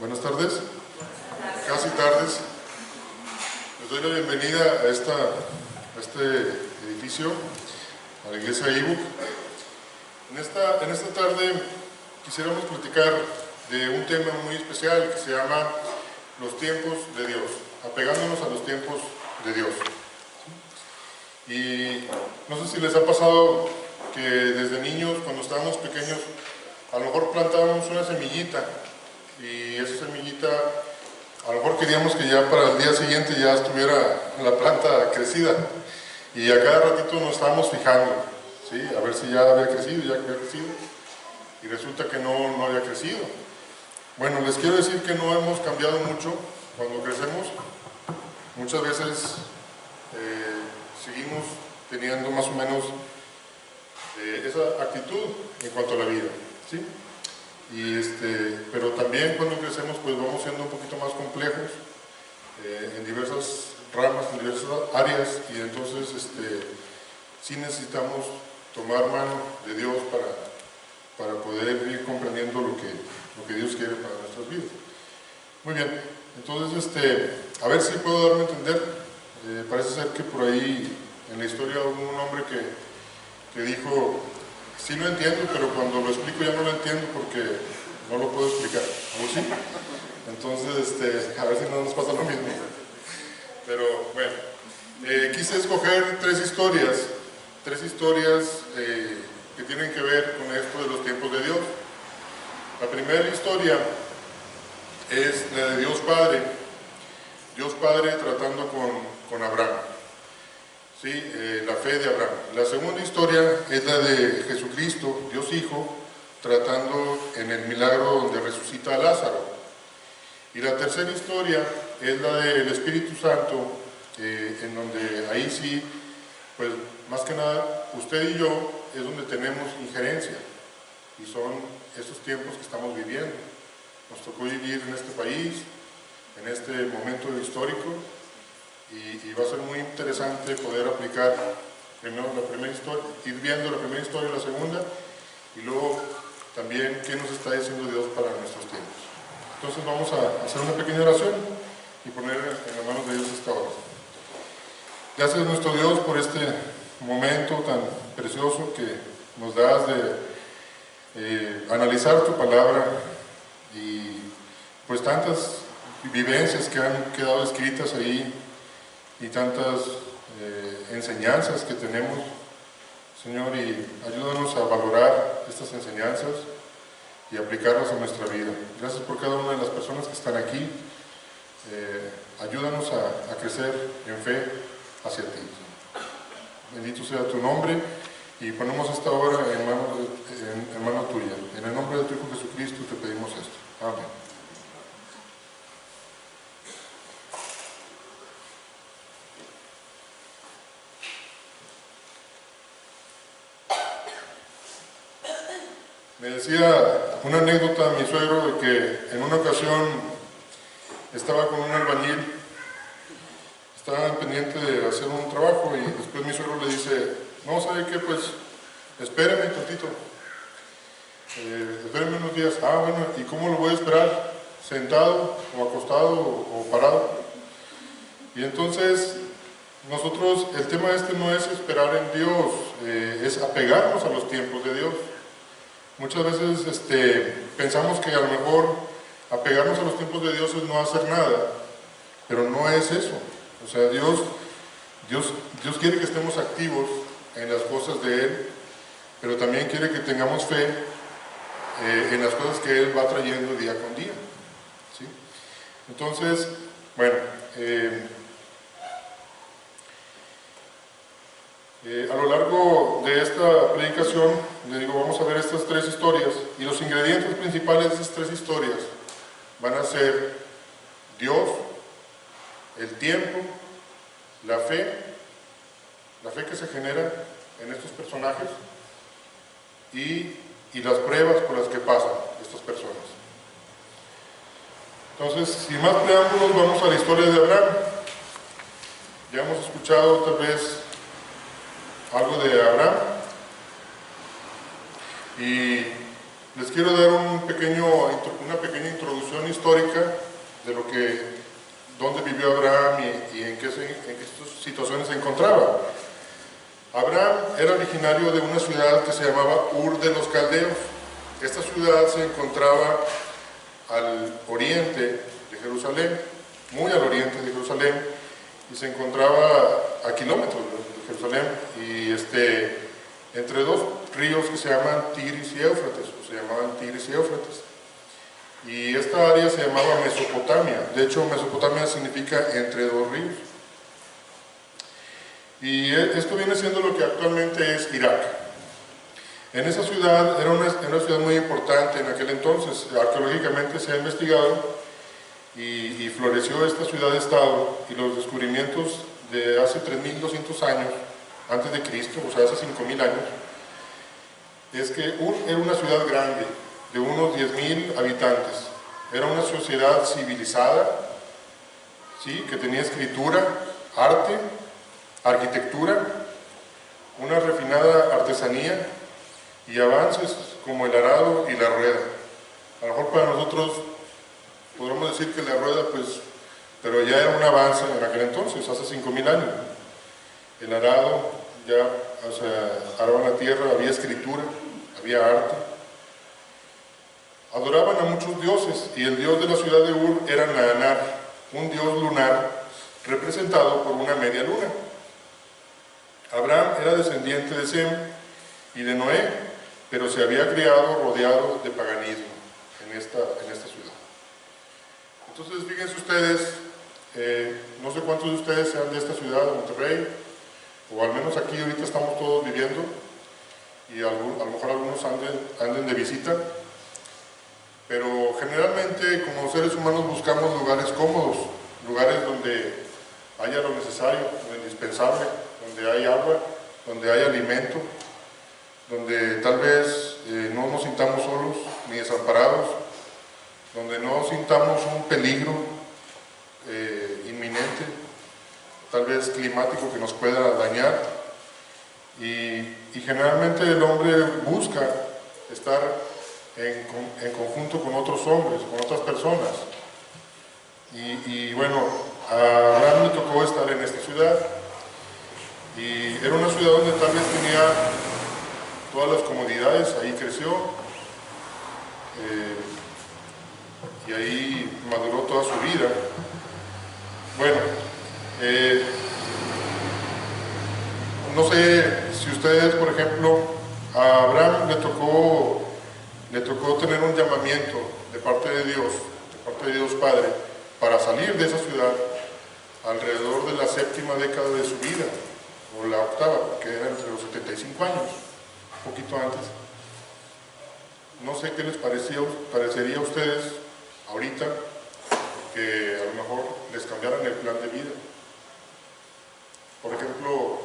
Buenas tardes, casi tardes. Les doy la bienvenida a este edificio, a la iglesia Ebook. En esta tarde quisiéramos platicar de un tema muy especial que se llama los tiempos de Dios, apegándonos a los tiempos de Dios. Y no sé si les ha pasado que desde niños, cuando estábamos pequeños, a lo mejor plantábamos una semillita y esa semillita a lo mejor queríamos que ya para el día siguiente ya estuviera la planta crecida, y a cada ratito nos estábamos fijando, ¿sí? A ver si ya había crecido, y resulta que no había crecido. Bueno, les quiero decir que no hemos cambiado mucho cuando crecemos. Muchas veces seguimos teniendo más o menos esa actitud en cuanto a la vida, ¿sí? Pero también cuando crecemos pues vamos siendo un poquito más complejos en diversas ramas, en diversas áreas, y entonces sí necesitamos tomar mano de Dios para poder ir comprendiendo lo que Dios quiere para nuestras vidas. Muy bien, entonces a ver si puedo darme a entender. Parece ser que por ahí en la historia hubo un hombre que dijo: sí lo entiendo, pero cuando lo explico ya no lo entiendo porque no lo puedo explicar. ¿O sí? Entonces, a ver si no nos pasa lo mismo. Pero bueno, quise escoger tres historias que tienen que ver con esto de los tiempos de Dios. La primera historia es la de Dios Padre tratando con Abraham. ¿Sí? La fe de Abraham. La segunda historia es la de Jesucristo, Dios Hijo, tratando en el milagro donde resucita a Lázaro. Y la tercera historia es la del Espíritu Santo, en donde ahí sí, pues más que nada, usted y yo es donde tenemos injerencia, y son estos tiempos que estamos viviendo. Nos tocó vivir en este país, en este momento histórico, y va a ser muy interesante poder aplicar primero la primera historia, ir viendo la primera historia y la segunda, y luego también qué nos está diciendo Dios para nuestros tiempos. Entonces vamos a hacer una pequeña oración y poner en las manos de Dios esta hora. Gracias, nuestro Dios, por este momento tan precioso que nos das de analizar tu palabra, y pues tantas vivencias que han quedado escritas ahí, y tantas enseñanzas que tenemos, Señor, y ayúdanos a valorar estas enseñanzas y aplicarlas a nuestra vida. Gracias por cada una de las personas que están aquí. Ayúdanos a crecer en fe hacia ti. Bendito sea tu nombre, y ponemos esta hora en mano tuya. En el nombre de tu Hijo Jesucristo te pedimos esto. Amén. Me decía una anécdota a mi suegro de que en una ocasión estaba con un albañil, estaba pendiente de hacer un trabajo, y después mi suegro le dice: no, ¿sabe qué? Pues espéreme tantito, espéreme unos días. Ah, bueno, ¿y cómo lo voy a esperar? ¿Sentado o acostado o parado? Y entonces nosotros, el tema no es esperar en Dios, es apegarnos a los tiempos de Dios. Muchas veces pensamos que a lo mejor apegarnos a los tiempos de Dios es no hacer nada, pero no es eso. O sea, Dios quiere que estemos activos en las cosas de Él, pero también quiere que tengamos fe en las cosas que Él va trayendo día con día, ¿sí? Entonces, bueno, a lo largo de esta predicación, le digo, vamos a ver estas tres historias, y los ingredientes principales de estas tres historias van a ser Dios, el tiempo, la fe que se genera en estos personajes, y las pruebas por las que pasan estas personas. Entonces, sin más preámbulos, vamos a la historia de Abraham. Ya hemos escuchado tal vez algo de Abraham, y Les quiero dar una pequeña introducción histórica de dónde vivió Abraham y en qué situaciones se encontraba. Abraham era originario de una ciudad que se llamaba Ur de los Caldeos. Esta ciudad se encontraba al oriente de Jerusalén, muy al oriente de Jerusalén, y se encontraba a kilómetros de Jerusalén, y entre dos ríos que se llaman Tigris y Éufrates, o se llamaban Tigris y Éufrates. Y esta área se llamaba Mesopotamia. De hecho, Mesopotamia significa entre dos ríos. Y esto viene siendo lo que actualmente es Irak. En esa ciudad, era una ciudad muy importante en aquel entonces, arqueológicamente se ha investigado, y floreció esta ciudad-estado, y los descubrimientos de hace 3.200 años, antes de Cristo, o sea, hace 5.000 años, es que Ur era una ciudad grande, de unos 10.000 habitantes. Era una sociedad civilizada, ¿sí?, que tenía escritura, arte, arquitectura, una refinada artesanía y avances como el arado y la rueda. A lo mejor para nosotros podríamos decir que la rueda, pero ya era un avance en aquel entonces, hace 5.000 años. El arado, ya, araban la tierra, había escritura, había arte. Adoraban a muchos dioses, y el dios de la ciudad de Ur era Naanar, un dios lunar representado por una media luna. Abraham era descendiente de Sem y de Noé, pero se había criado rodeado de paganismo en esta ciudad. Entonces, fíjense ustedes, no sé cuántos de ustedes sean de esta ciudad, de Monterrey, o al menos aquí ahorita estamos todos viviendo, y a lo mejor algunos anden de visita, pero generalmente como seres humanos buscamos lugares cómodos, lugares donde haya lo necesario, lo indispensable, donde hay agua, donde hay alimento, donde tal vez no nos sintamos solos ni desamparados, donde no sintamos un peligro inminente, tal vez climático, que nos pueda dañar. Y generalmente el hombre busca estar en conjunto con otros hombres, con otras personas. Y bueno, a Abraham le tocó estar en esta ciudad, y era una ciudad donde tal vez tenía todas las comodidades, ahí creció, y ahí maduró toda su vida. Bueno, no sé si ustedes, por ejemplo, a Abraham le tocó tener un llamamiento de parte de Dios Padre, para salir de esa ciudad alrededor de la 7ª década de su vida, o la 8ª, que era entre los 75 años, un poquito antes. No sé qué les parecería a ustedes ahorita que a lo mejor les cambiaran el plan de vida. Por ejemplo,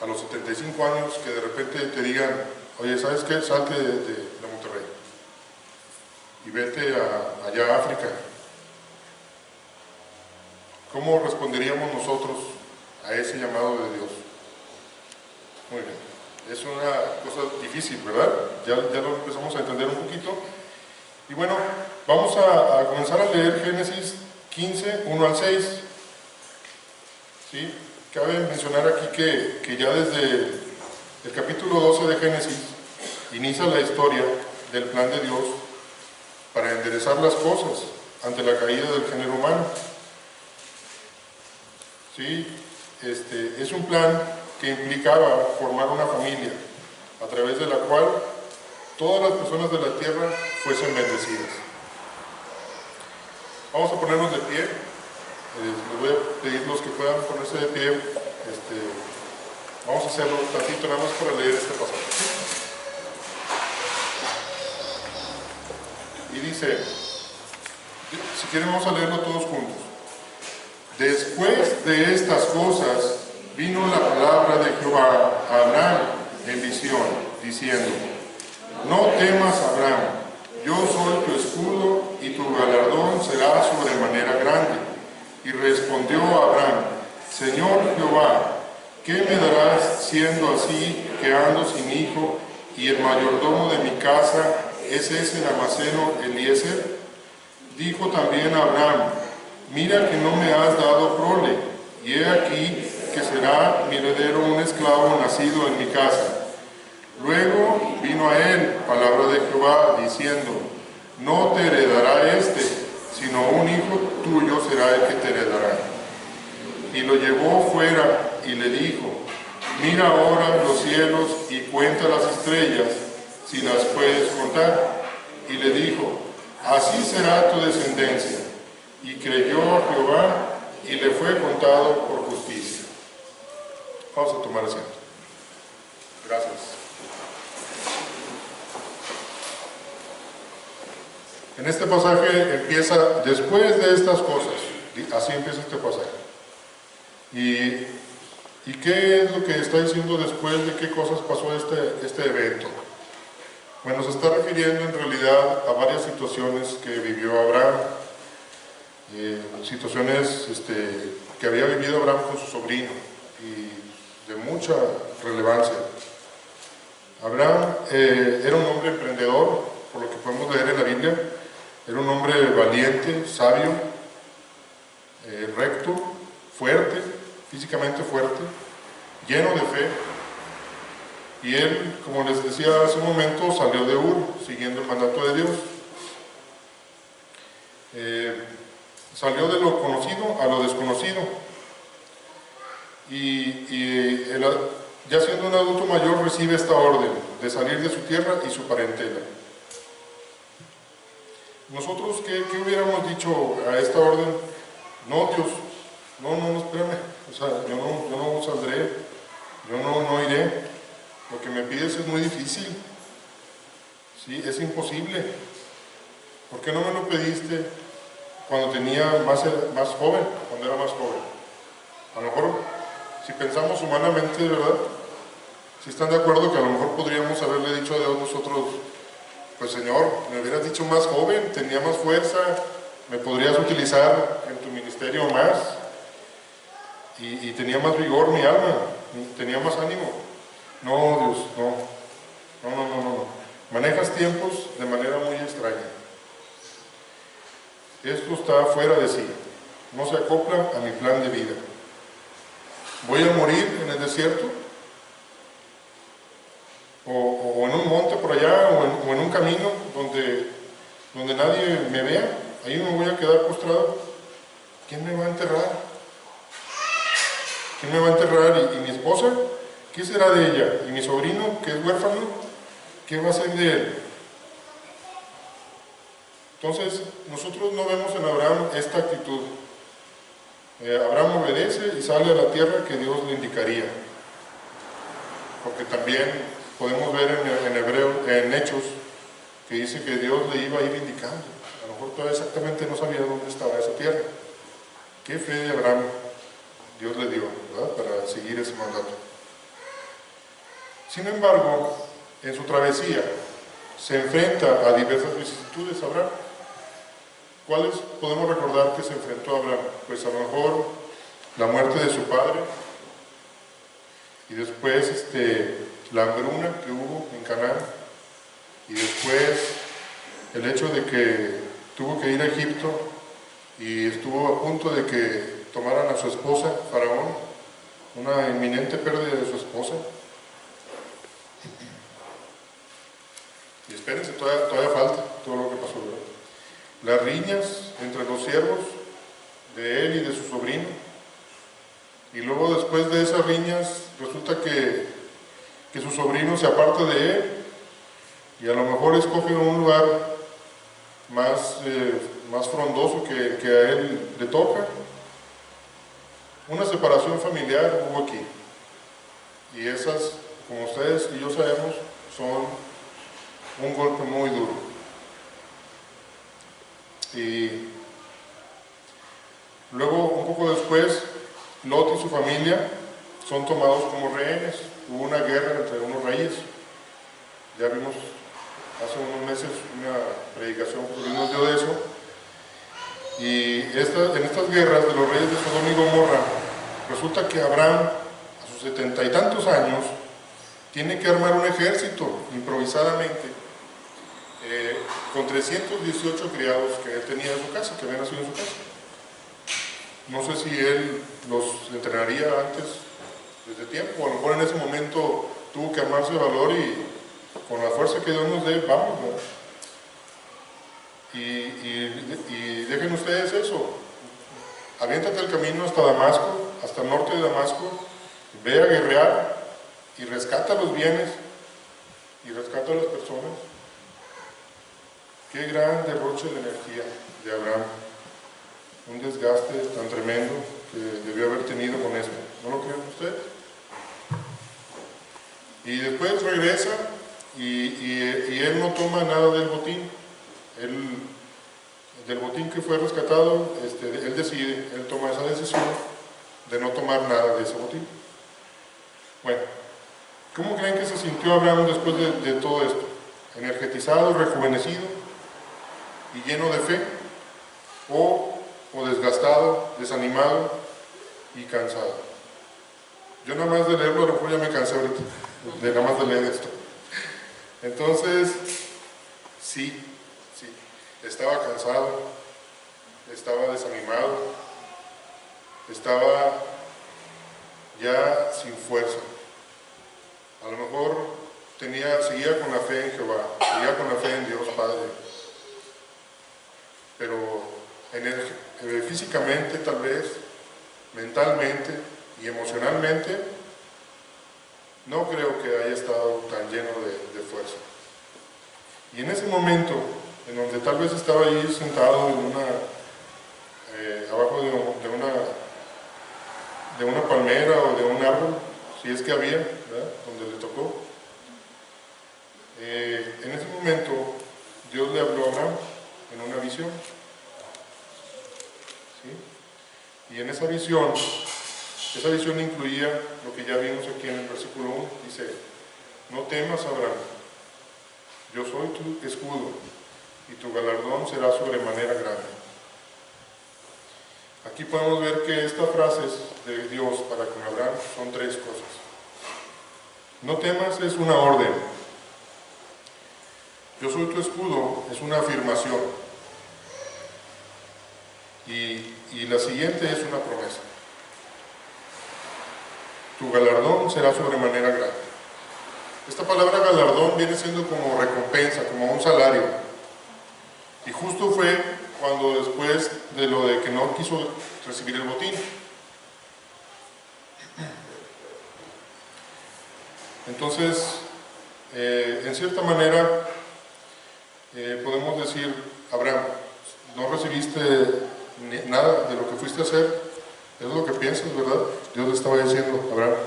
a los 75 años, que de repente te digan: oye, ¿sabes qué? Salte de Monterrey y vete allá a África. ¿Cómo responderíamos nosotros a ese llamado de Dios? Muy bien, es una cosa difícil, ¿verdad? Ya lo empezamos a entender un poquito. Y bueno, vamos a comenzar a leer Génesis 15, 1 al 6. ¿Sí? Cabe mencionar aquí que ya desde el capítulo 12 de Génesis inicia la historia del plan de Dios para enderezar las cosas ante la caída del género humano. ¿Sí? Es un plan que implicaba formar una familia a través de la cual todas las personas de la tierra fuesen bendecidas. Vamos a ponernos de pie. Les voy a pedir los que puedan ponerse de pie. Vamos a hacerlo tantito nada más para leer este pasaje. Y dice, si quieren vamos a leerlo todos juntos. Después de estas cosas vino la palabra de Jehová a Abraham en visión, diciendo: no temas, Abraham, yo soy tu escudo y tu galardón será sobremanera grande. Y respondió Abraham: Señor Jehová, ¿qué me darás siendo así que ando sin hijo y el mayordomo de mi casa es ese Damaseno Eliezer? Dijo también Abraham: mira que no me has dado prole, y he aquí que será mi heredero un esclavo nacido en mi casa. Luego vino a él palabra de Jehová, diciendo: no te heredará este, sino un hijo tuyo será el que te heredará. Y lo llevó fuera y le dijo: mira ahora los cielos y cuenta las estrellas, si las puedes contar. Y le dijo: así será tu descendencia. Y creyó a Jehová, y le fue contado por justicia. Vamos a tomar asiento. Gracias. En este pasaje empieza: después de estas cosas. Así empieza este pasaje. ¿Y qué es lo que está diciendo después de qué cosas pasó este evento? Bueno, se está refiriendo en realidad a varias situaciones que vivió Abraham, situaciones que había vivido Abraham con su sobrino, y de mucha relevancia. Abraham era un hombre emprendedor, por lo que podemos leer en la Biblia. Era un hombre valiente, sabio, recto, fuerte, físicamente fuerte, lleno de fe. Y él, como les decía hace un momento, salió de Ur, siguiendo el mandato de Dios. Salió de lo conocido a lo desconocido. Y él, ya siendo un adulto mayor, recibe esta orden de salir de su tierra y su parentela. Nosotros, ¿qué hubiéramos dicho a esta orden? No, Dios, no, espérame, o sea, yo no saldré, yo no iré, lo que me pides es muy difícil, ¿sí? Es imposible. ¿Por qué no me lo pediste cuando tenía más joven, cuando era más joven? A lo mejor, si pensamos humanamente, ¿verdad? Si están de acuerdo que a lo mejor podríamos haberle dicho a Dios nosotros: pues Señor, me hubieras dicho más joven, tenía más fuerza, me podrías utilizar en tu ministerio más, y tenía más vigor mi alma, tenía más ánimo. No, Dios, no. Manejas tiempos de manera muy extraña. Esto está fuera de sí, no se acopla a mi plan de vida. ¿Voy a morir en el desierto? O en un monte por allá, o en un camino donde nadie me vea, ahí me voy a quedar postrado. ¿Quién me va a enterrar? ¿Quién me va a enterrar? ¿Y mi esposa? ¿Qué será de ella? ¿Y mi sobrino, que es huérfano? ¿Qué va a ser de él? Entonces, nosotros no vemos en Abraham esta actitud. Abraham obedece y sale a la tierra que Dios le indicaría. Porque también podemos ver en Hechos, que dice que Dios le iba a ir indicando. A lo mejor todavía exactamente no sabía dónde estaba esa tierra. ¿Qué fe de Abraham Dios le dio, ¿verdad?, para seguir ese mandato? Sin embargo, en su travesía se enfrenta a diversas vicisitudes Abraham. ¿Cuáles podemos recordar que se enfrentó a Abraham? Pues a lo mejor la muerte de su padre, y después la hambruna que hubo en Canaán, y después el hecho de que tuvo que ir a Egipto y estuvo a punto de que tomaran a su esposa, Faraón, una inminente pérdida de su esposa. Y espérense, todavía falta todo lo que pasó, ¿verdad? Las riñas entre los siervos de él y de su sobrino. Y luego, después de esas riñas, resulta que su sobrino se aparta de él y a lo mejor escoge un lugar más frondoso que a él le toca. Una separación familiar hubo aquí. Y esas, como ustedes y yo sabemos, son un golpe muy duro. Y luego, un poco después, Lot y su familia son tomados como rehenes. Hubo una guerra entre unos reyes. Ya vimos hace unos meses una predicación que nos dio de eso. Y en estas guerras de los reyes de Sodoma y Gomorra, resulta que Abraham, a sus 70 y tantos años, tiene que armar un ejército improvisadamente con 318 criados que él tenía en su casa, que habían nacido en su casa. No sé si él los entrenaría antes, desde tiempo, o a lo mejor en ese momento tuvo que armarse de valor y con la fuerza que Dios nos dé, vamos, ¿no? Y dejen ustedes eso, aviéntate el camino hasta Damasco, hasta el norte de Damasco, ve a guerrear y rescata los bienes y rescata a las personas. Qué gran derroche de energía de Abraham, un desgaste tan tremendo que debió haber tenido con esto, ¿no lo creen ustedes? Y después regresa y él no toma nada del botín. Del botín que fue rescatado, él decide, él toma esa decisión de no tomar nada de ese botín. Bueno, ¿cómo creen que se sintió Abraham después de todo esto? ¿Energetizado, rejuvenecido y lleno de fe? ¿O desgastado, desanimado y cansado? Yo nada más de leerlo, a lo mejor ya me cansé ahorita, nada más de leer esto. Entonces, sí, estaba cansado, estaba desanimado, estaba ya sin fuerza. A lo mejor seguía con la fe en Jehová, seguía con la fe en Dios Padre, pero físicamente tal vez, mentalmente y emocionalmente, no creo que haya estado tan lleno de fuerza. Y en ese momento, en donde tal vez estaba ahí sentado abajo de una palmera o de un árbol, si es que había, ¿verdad?, donde le tocó, en ese momento Dios le habló a Abraham en una visión, ¿sí? Y en esa visión incluía lo que ya vimos aquí en el versículo 1, dice: no temas, Abraham, yo soy tu escudo, y tu galardón será sobremanera grande. Aquí podemos ver que estas frases de Dios para con Abraham son tres cosas. No temas es una orden. Yo soy tu escudo es una afirmación. Y la siguiente es una promesa. Tu galardón será sobremanera grande. Esta palabra galardón viene siendo como recompensa, como un salario. Y justo fue cuando después de lo de que no quiso recibir el botín. Entonces, en cierta manera, podemos decir: Abraham, no recibiste nada de lo que fuiste a hacer, eso es lo que piensas, ¿verdad? Dios le estaba diciendo: Abraham,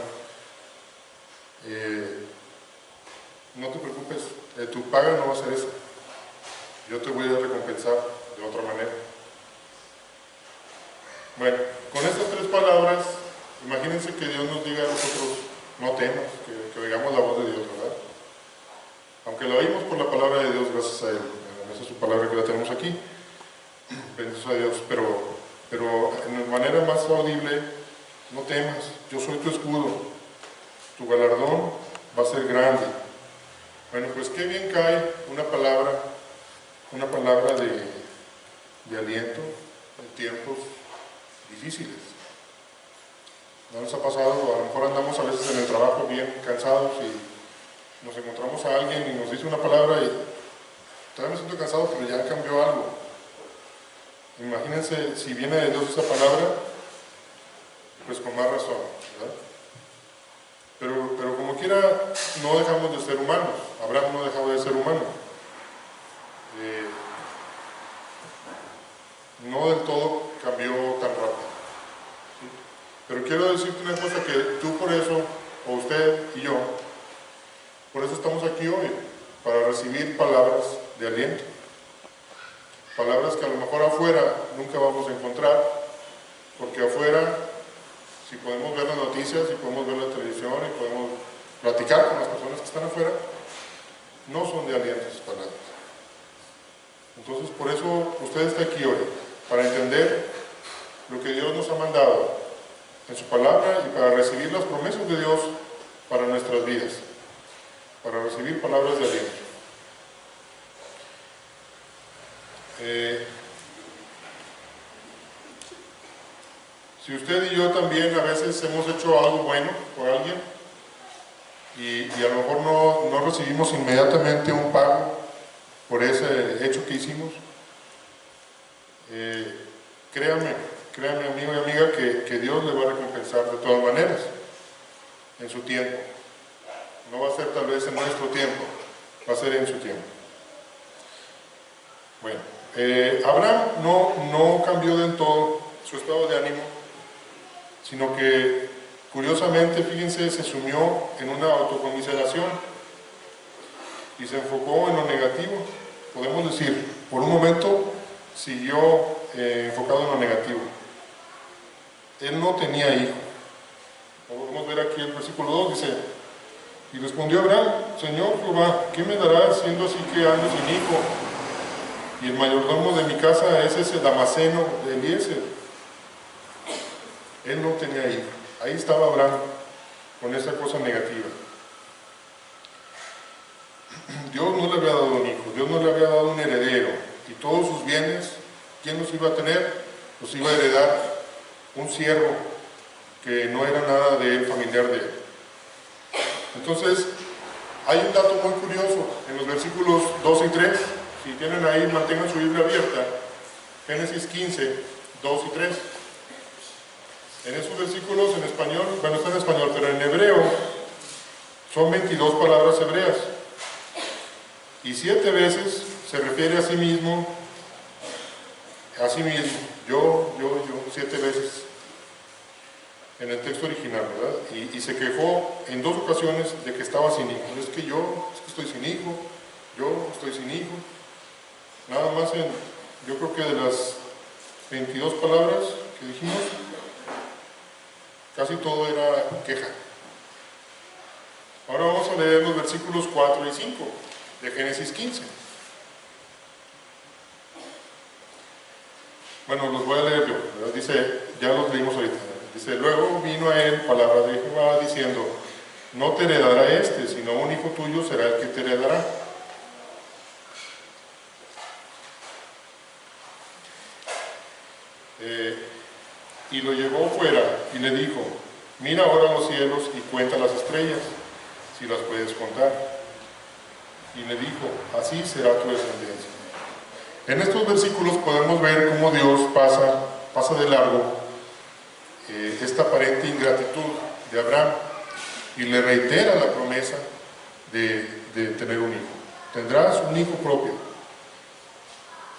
no te preocupes, tu paga no va a ser esa. Yo te voy a recompensar de otra manera. Bueno, con estas tres palabras, imagínense que Dios nos diga a nosotros: no temas, que oigamos la voz de Dios, ¿verdad? Aunque la oímos por la palabra de Dios, gracias a Él. Esa es su palabra que la tenemos aquí. Bendito a Dios, pero en manera más audible: no temas, yo soy tu escudo, tu galardón va a ser grande. Bueno, pues qué bien cae una palabra de aliento en tiempos difíciles. ¿No nos ha pasado? A lo mejor andamos a veces en el trabajo bien cansados y nos encontramos a alguien y nos dice una palabra y todavía me siento cansado, pero ya cambió algo. Imagínense si viene de Dios esa palabra, pues con más razón, ¿verdad? Pero como quiera, no dejamos de ser humanos. Abraham no dejaba de ser humano. No del todo cambió tan rápido. ¿Sí? Pero quiero decirte una cosa, que tú por eso, o usted y yo, por eso estamos aquí hoy, para recibir palabras de aliento. Palabras que a lo mejor afuera nunca vamos a encontrar, porque afuera, si podemos ver las noticias, si podemos ver la televisión y podemos platicar con las personas que están afuera, no son de aliento esas palabras. Entonces, por eso usted está aquí hoy, para entender lo que Dios nos ha mandado en su palabra y para recibir las promesas de Dios para nuestras vidas. para recibir palabras de aliento. Si usted y yo también a veces hemos hecho algo bueno por alguien y a lo mejor no recibimos inmediatamente un pago por ese hecho que hicimos, créame amigo y amiga que Dios le va a recompensar de todas maneras en su tiempo. No va a ser tal vez en nuestro tiempo, va a ser en su tiempo. Bueno, Abraham no cambió del todo su estado de ánimo, sino que curiosamente, fíjense, se sumió en una autocomiseración y se enfocó en lo negativo. Podemos decir, por un momento siguió enfocado en lo negativo. Él no tenía hijo. Podemos ver aquí el versículo 2, dice: y respondió Abraham: Señor Jehová, ¿qué me darás siendo así que ando sin hijo? Y el mayordomo de mi casa es ese Damaseno de Eliezer. Él no tenía hijo. Ahí estaba Abraham con esa cosa negativa. Dios no le había dado un hijo, Dios no le había dado un heredero, y todos sus bienes, ¿quién los iba a tener? Los iba a heredar un siervo que no era nada de él, familiar de él. Entonces, hay un dato muy curioso en los versículos 2 y 3. Si tienen ahí, mantengan su Biblia abierta. Génesis 15, 2 y 3. En esos versículos, en español, bueno, está en español, pero en hebreo son 22 palabras hebreas. Y 7 veces se refiere a sí mismo, yo, 7 veces en el texto original, ¿verdad? Y se quejó en 2 ocasiones de que estaba sin hijo. Es que estoy sin hijo, yo estoy sin hijo. Nada más yo creo que de las 22 palabras que dijimos, casi todo era queja. Ahora vamos a leer los versículos 4 y 5 de Génesis 15. Bueno, los voy a leer yo, ¿verdad? Dice, ya los leímos ahorita. Dice: luego vino a él palabra de Jehová diciendo: no te heredará este, sino un hijo tuyo será el que te heredará. Y lo llevó fuera y le dijo: mira ahora los cielos y cuenta las estrellas, si las puedes contar. Y le dijo: así será tu descendencia. En estos versículos podemos ver cómo Dios pasa de largo esta aparente ingratitud de Abraham y le reitera la promesa de tener un hijo. Tendrás un hijo propio.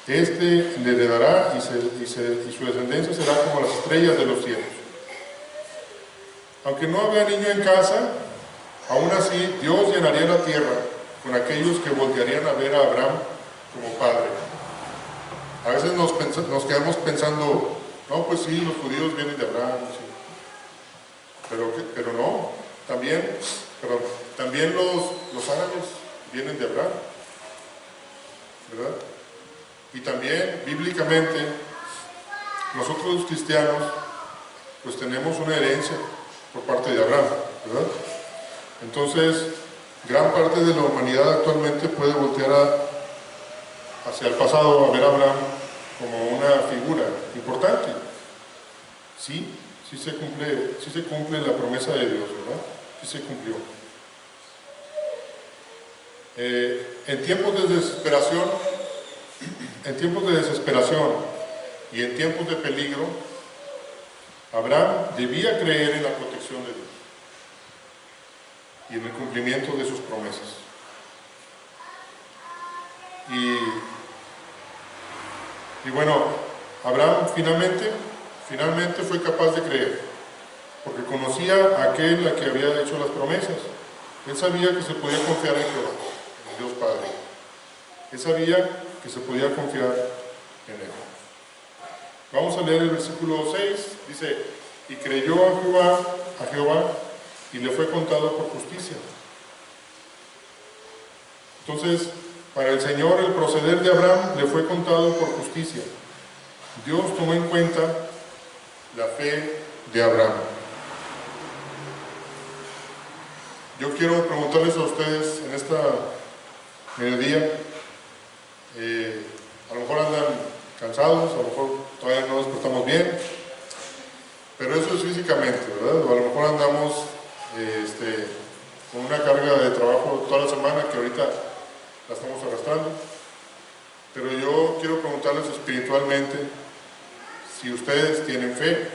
Este le heredará y su descendencia será como las estrellas de los cielos. Aunque no había niño en casa, aún así Dios llenaría la tierra con aquellos que voltearían a ver a Abraham como padre. A veces nos quedamos pensando: no, pues sí, los judíos vienen de Abraham, sí. Pero no, también los árabes vienen de Abraham, ¿verdad? Y también, bíblicamente, nosotros los cristianos, pues tenemos una herencia por parte de Abraham, ¿verdad? Entonces, gran parte de la humanidad actualmente puede voltear hacia el pasado a ver a Abraham como una figura importante. Sí se cumple la promesa de Dios, ¿verdad? Sí se cumplió. En tiempos de desesperación y en tiempos de peligro, Abraham debía creer en la protección de Dios y en el cumplimiento de sus promesas. Y bueno, Abraham finalmente fue capaz de creer, porque conocía a aquel a que había hecho las promesas. Él sabía que se podía confiar en Jehová, en Dios Padre. Él sabía que se podía confiar en él. Vamos a leer el versículo 6, dice: y creyó a Jehová y le fue contado por justicia. Entonces, para el Señor el proceder de Abraham le fue contado por justicia. Dios tomó en cuenta la fe de Abraham. Yo quiero preguntarles a ustedes en esta mediodía, a lo mejor andan cansados, a lo mejor todavía no despertamos bien, pero eso es físicamente, ¿verdad? O a lo mejor andamos con una carga de trabajo toda la semana que ahorita la estamos arrastrando. Pero yo quiero preguntarles espiritualmente si ustedes tienen fe,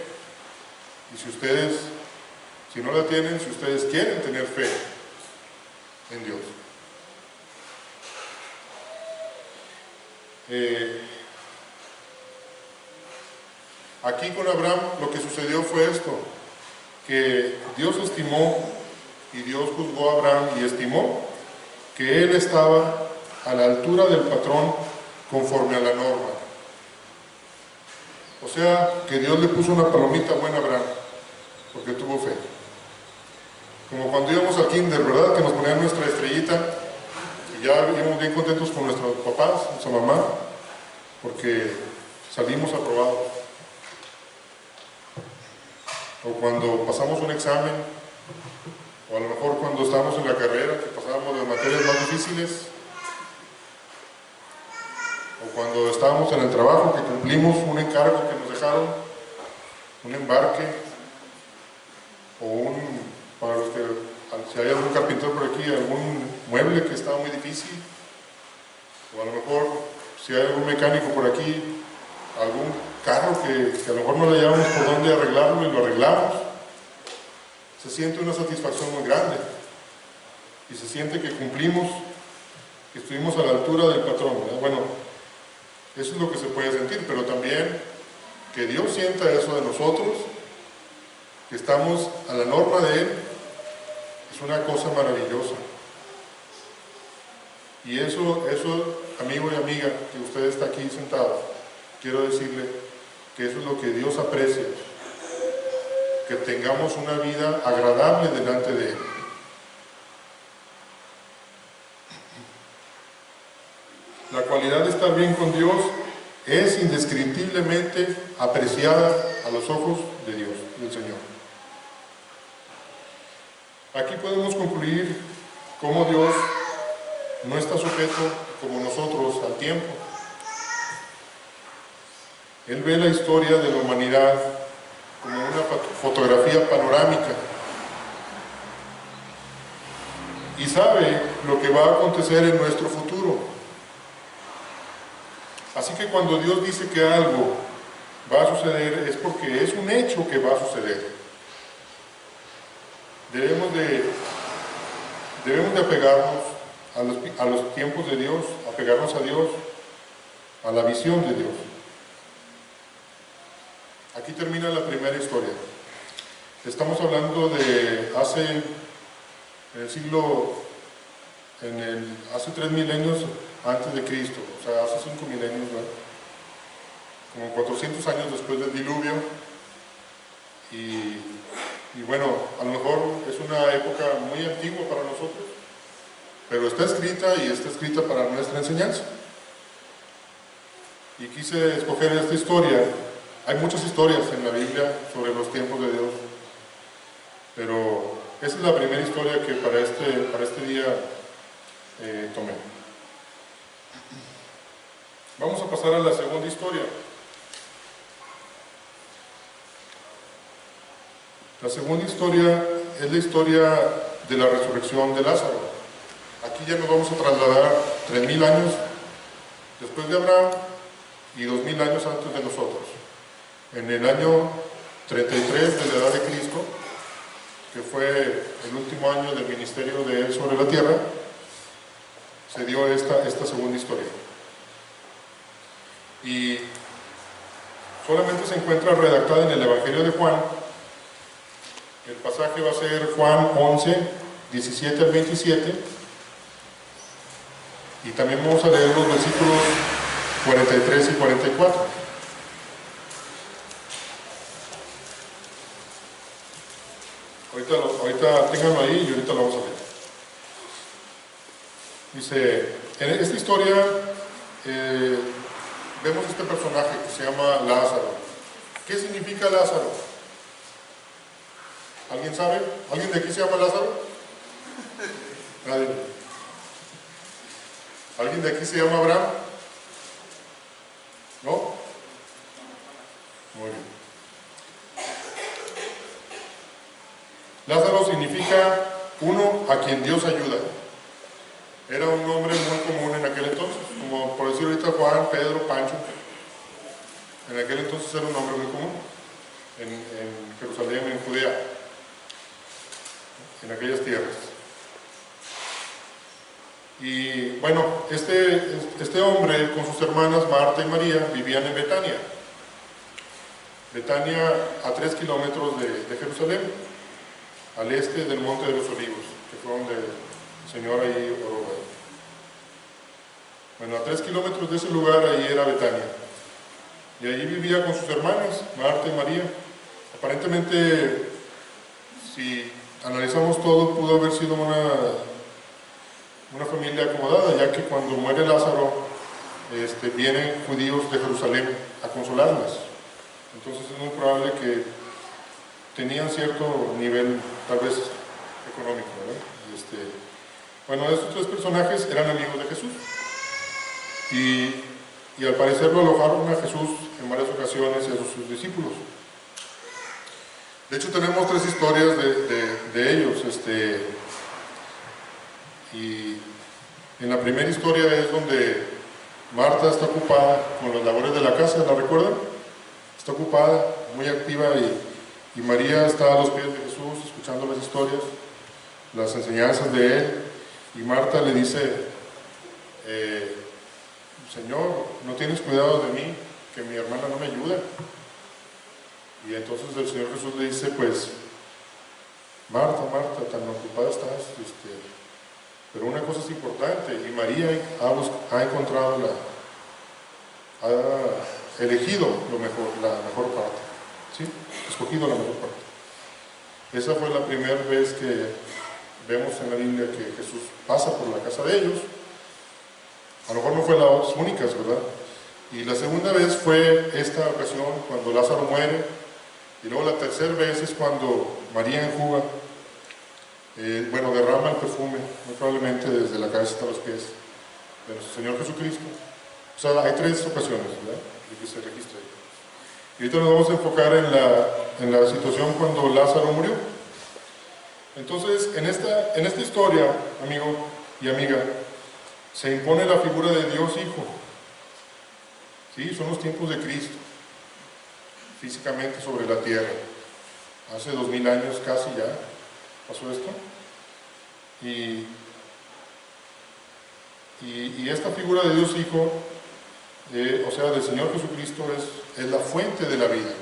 y si no la tienen, si ustedes quieren tener fe en Dios. Aquí con Abraham lo que sucedió fue esto, que Dios estimó y Dios juzgó a Abraham y estimó que él estaba a la altura del patrón conforme a la norma. O sea, que Dios le puso una palomita buena a Abraham, porque tuvo fe. Como cuando íbamos al kinder, ¿verdad? Que nos ponían nuestra estrellita y ya íbamos bien contentos con nuestros papás, nuestra mamá, porque salimos aprobados. O cuando pasamos un examen, o a lo mejor cuando estábamos en la carrera, que pasábamos las materias más difíciles, o cuando estábamos en el trabajo, que cumplimos un encargo que nos dejaron, un embarque, o para los que, si hay algún carpintero por aquí, algún mueble que estaba muy difícil, o a lo mejor si hay algún mecánico por aquí, algún carro que a lo mejor no le hallábamos por dónde arreglarlo y lo arreglamos, se siente una satisfacción muy grande y se siente que cumplimos, que estuvimos a la altura del patrón, ¿verdad? Bueno, eso es lo que se puede sentir, pero también que Dios sienta eso de nosotros, que estamos a la norma de Él, es una cosa maravillosa. Y eso, amigo y amiga, que usted está aquí sentado, quiero decirle que eso es lo que Dios aprecia, que tengamos una vida agradable delante de Él. La cualidad de estar bien con Dios es indescriptiblemente apreciada a los ojos de Dios, del Señor. Aquí podemos concluir cómo Dios no está sujeto, como nosotros, al tiempo. Él ve la historia de la humanidad como una fotografía panorámica y sabe lo que va a acontecer en nuestro futuro. Así que cuando Dios dice que algo va a suceder, es porque es un hecho que va a suceder. Debemos de apegarnos a los tiempos de Dios, apegarnos a Dios, a la visión de Dios. Aquí termina la primera historia. Estamos hablando de hace 3 milenios antes de Cristo, o sea, hace 5 milenios, ¿verdad? Como 400 años después del diluvio. Y bueno, a lo mejor es una época muy antigua para nosotros, pero está escrita y está escrita para nuestra enseñanza. Y quise escoger esta historia. Hay muchas historias en la Biblia sobre los tiempos de Dios, pero esa es la primera historia que para este día tomé. Vamos a pasar a la segunda historia. La segunda historia es la historia de la resurrección de Lázaro. Aquí ya nos vamos a trasladar 3000 años después de Abraham y 2000 años antes de nosotros. En el año 33 de la edad de Cristo, que fue el último año del ministerio de Él sobre la tierra, se dio esta segunda historia. Y solamente se encuentra redactada en el Evangelio de Juan. El pasaje va a ser Juan 11, 17 al 27. Y también vamos a leer los versículos 43 y 44. Ahorita ténganlo ahí y ahorita lo vamos a leer. Dice, en esta historia vemos este personaje que se llama Lázaro. ¿Qué significa Lázaro? ¿Alguien sabe? ¿Alguien de aquí se llama Lázaro? Nadie. ¿Alguien de aquí se llama Abraham? ¿No? Muy bien. Lázaro significa uno a quien Dios ayuda. Era un nombre muy común en aquel entonces, como por decir ahorita Juan, Pedro, Pancho. En aquel entonces era un nombre muy común en Jerusalén, en Judea, en aquellas tierras. Y bueno, este hombre con sus hermanas Marta y María vivían en Betania. Betania a 3 kilómetros de Jerusalén, al este del Monte de los Olivos, que fue donde el Señor ahí oró. Bueno, a 3 kilómetros de ese lugar ahí era Betania. Y allí vivía con sus hermanas, Marta y María. Aparentemente, si analizamos todo, pudo haber sido una familia acomodada, ya que cuando muere Lázaro, vienen judíos de Jerusalén a consolarlas. Entonces es muy probable que tenían cierto nivel, tal vez, económico, ¿verdad? Bueno, estos tres personajes eran amigos de Jesús. Y al parecer lo alojaron a Jesús en varias ocasiones y a sus discípulos. De hecho, tenemos 3 historias de ellos. Y en la primera historia es donde Marta está ocupada con las labores de la casa, ¿la recuerdan? Está ocupada, muy activa, y María está a los pies de Jesús escuchando las historias, las enseñanzas de él, y Marta le dice: Señor, ¿no tienes cuidado de mí? Que mi hermana no me ayuda. Y entonces el Señor Jesús le dice: pues, Marta, Marta, tan ocupada estás, pero una cosa es importante, y María ha encontrado ha elegido la mejor parte, ¿sí? Escogido la mejor parte. Esa fue la primera vez que vemos en la Biblia que Jesús pasa por la casa de ellos. A lo mejor no fue las únicas, ¿verdad? Y la segunda vez fue esta ocasión cuando Lázaro muere, y luego la tercera vez es cuando María enjuga, derrama el perfume, muy probablemente desde la cabeza hasta los pies de nuestro Señor Jesucristo. O sea, hay 3 ocasiones, ¿verdad?, de que se registra ahí. Y ahorita nos vamos a enfocar en la situación cuando Lázaro murió. Entonces, en esta historia, amigo y amiga, se impone la figura de Dios Hijo. ¿Sí? Son los tiempos de Cristo, físicamente sobre la tierra. Hace 2000 años casi ya pasó esto. Y esta figura de Dios Hijo, o sea, del Señor Jesucristo, es la fuente de la vida.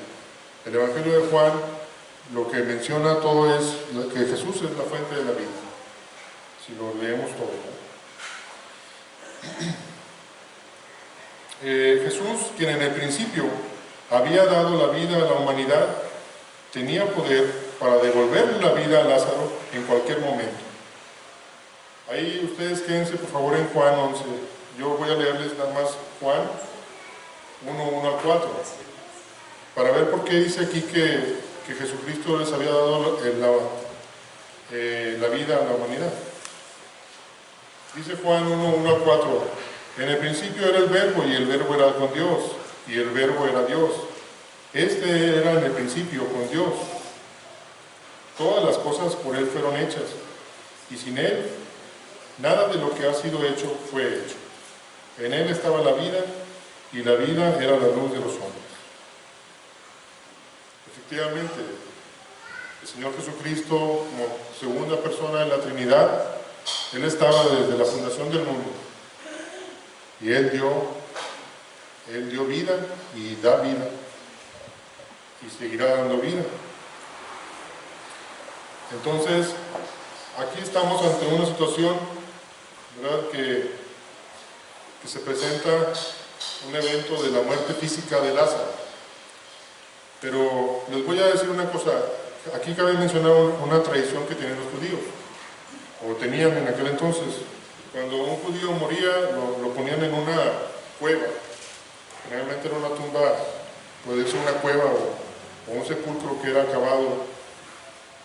El Evangelio de Juan lo que menciona todo es que Jesús es la fuente de la vida. Si lo leemos todo, ¿no? Jesús, quien en el principio había dado la vida a la humanidad, tenía poder para devolver la vida a Lázaro en cualquier momento. Ahí ustedes quédense por favor en Juan 11. Yo voy a leerles nada más Juan 1 al 4, para ver por qué dice aquí que Jesucristo les había dado la vida a la humanidad. Dice Juan 1 al 4: en el principio era el Verbo, y el Verbo era con Dios, y el Verbo era Dios. Este era en el principio con Dios. Todas las cosas por Él fueron hechas, y sin Él nada de lo que ha sido hecho fue hecho. En Él estaba la vida, y la vida era la luz de los hombres. Efectivamente, el Señor Jesucristo, como segunda persona de la Trinidad, Él estaba desde la fundación del mundo. Y Él dio vida y da vida, y seguirá dando vida. Entonces, aquí estamos ante una situación, ¿verdad?, que se presenta un evento de la muerte física de Lázaro. Pero les voy a decir una cosa, aquí cabe mencionar una tradición que tienen los judíos, o tenían en aquel entonces. Cuando un judío moría, lo ponían en una cueva, generalmente en una tumba, puede ser una cueva o un sepulcro que era cavado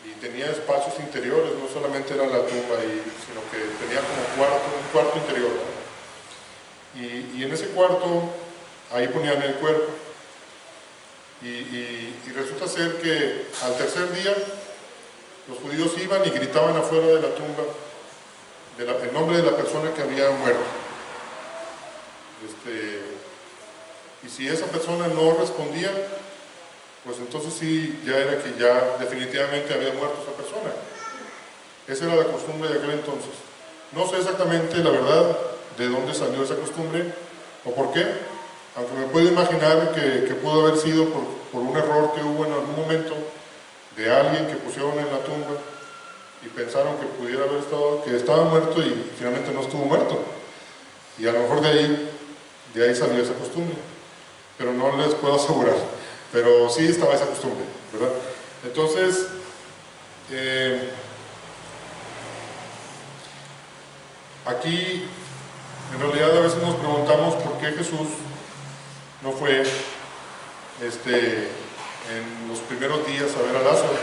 y tenía espacios interiores, no solamente era la tumba, sino que tenía como un cuarto interior, ¿no? Y en ese cuarto, ahí ponían el cuerpo. Y resulta ser que al tercer día, los judíos iban y gritaban afuera de la tumba el nombre de la persona que había muerto. Y si esa persona no respondía, pues entonces sí, ya era que ya definitivamente había muerto esa persona. Esa era la costumbre de aquel entonces. No sé exactamente, la verdad, de dónde salió esa costumbre o por qué, aunque me puedo imaginar que pudo haber sido por un error que hubo en algún momento de alguien que pusieron en la tumba y pensaron que pudiera haber que estaba muerto y finalmente no estuvo muerto. Y a lo mejor de ahí salió esa costumbre, pero no les puedo asegurar. Pero sí estaba esa costumbre, ¿verdad? Entonces, aquí en realidad a veces nos preguntamos por qué Jesús no fue en los primeros días a ver a Lázaro.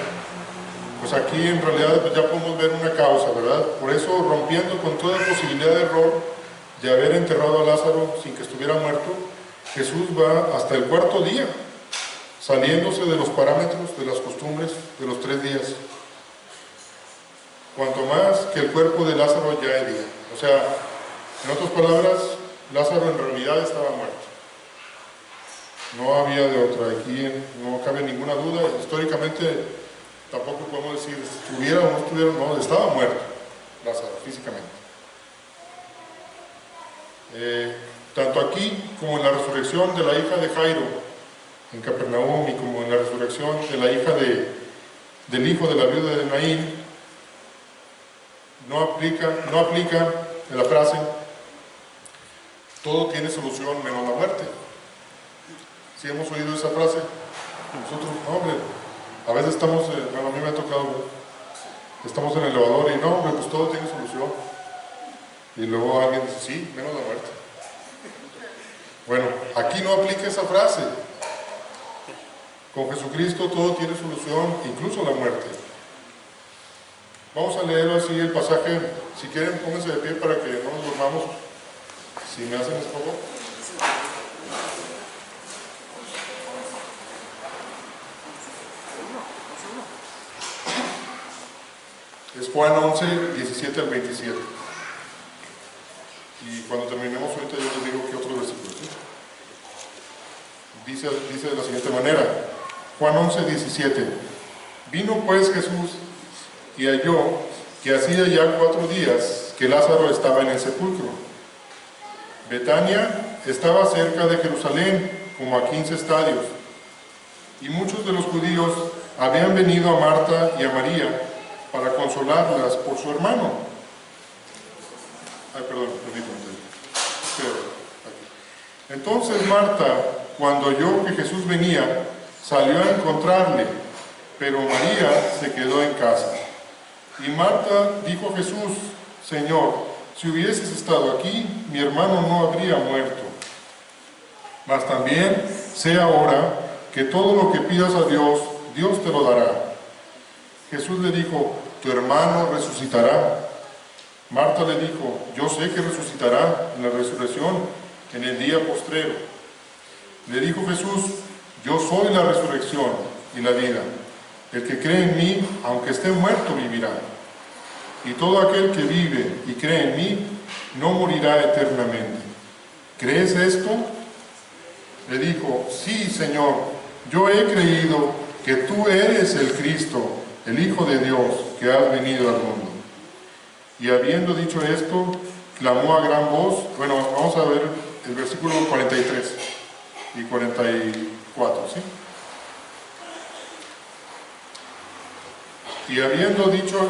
Pues aquí en realidad ya podemos ver una causa, ¿verdad? Por eso, rompiendo con toda posibilidad de error de haber enterrado a Lázaro sin que estuviera muerto, Jesús va hasta el cuarto día, saliéndose de los parámetros, de las costumbres de los 3 días. Cuanto más que el cuerpo de Lázaro ya hería. O sea, en otras palabras, Lázaro en realidad estaba muerto. No había de otra. Aquí no cabe ninguna duda. Históricamente tampoco podemos decir si estuviera o no estuviera. No, estaba muerto Lázaro físicamente. Tanto aquí como en la resurrección de la hija de Jairo en Capernaum y como en la resurrección de la hija del hijo de la viuda de Naín, no aplica la frase todo tiene solución menos la muerte. Si hemos oído esa frase, nosotros, no, hombre, a veces estamos, bueno, a mí me ha tocado, estamos en el elevador y no, hombre, pues todo tiene solución. Y luego alguien dice, sí, menos la muerte. Bueno, aquí no aplica esa frase. Con Jesucristo todo tiene solución, incluso la muerte. Vamos a leer así el pasaje. Si quieren, pónganse de pie para que no nos durmamos. Si me hacen ese favor. Es Juan 11, 17 al 27. Y cuando terminemos ahorita yo les digo qué otro versículo. ¿Sí? Dice de la siguiente manera. Juan 11, 17. Vino pues Jesús y halló que hacía ya 4 días que Lázaro estaba en el sepulcro. Betania estaba cerca de Jerusalén, como a 15 estadios, y muchos de los judíos habían venido a Marta y a María para consolarlas por su hermano. Entonces Marta, cuando oyó que Jesús venía, salió a encontrarle, pero María se quedó en casa. Y Marta dijo a Jesús, Señor, si hubieses estado aquí, mi hermano no habría muerto. Mas también sé ahora que todo lo que pidas a Dios, Dios te lo dará. Jesús le dijo, tu hermano resucitará. Marta le dijo, yo sé que resucitará en la resurrección, en el día postrero. Le dijo Jesús, yo soy la resurrección y la vida. El que cree en mí, aunque esté muerto, vivirá. Y todo aquel que vive y cree en mí, no morirá eternamente. ¿Crees esto? Le dijo, sí, Señor, yo he creído que tú eres el Cristo, el Hijo de Dios, que has venido al mundo. Y habiendo dicho esto, clamó a gran voz. Bueno, vamos a ver el versículo 43 y 44, ¿sí? Y habiendo dicho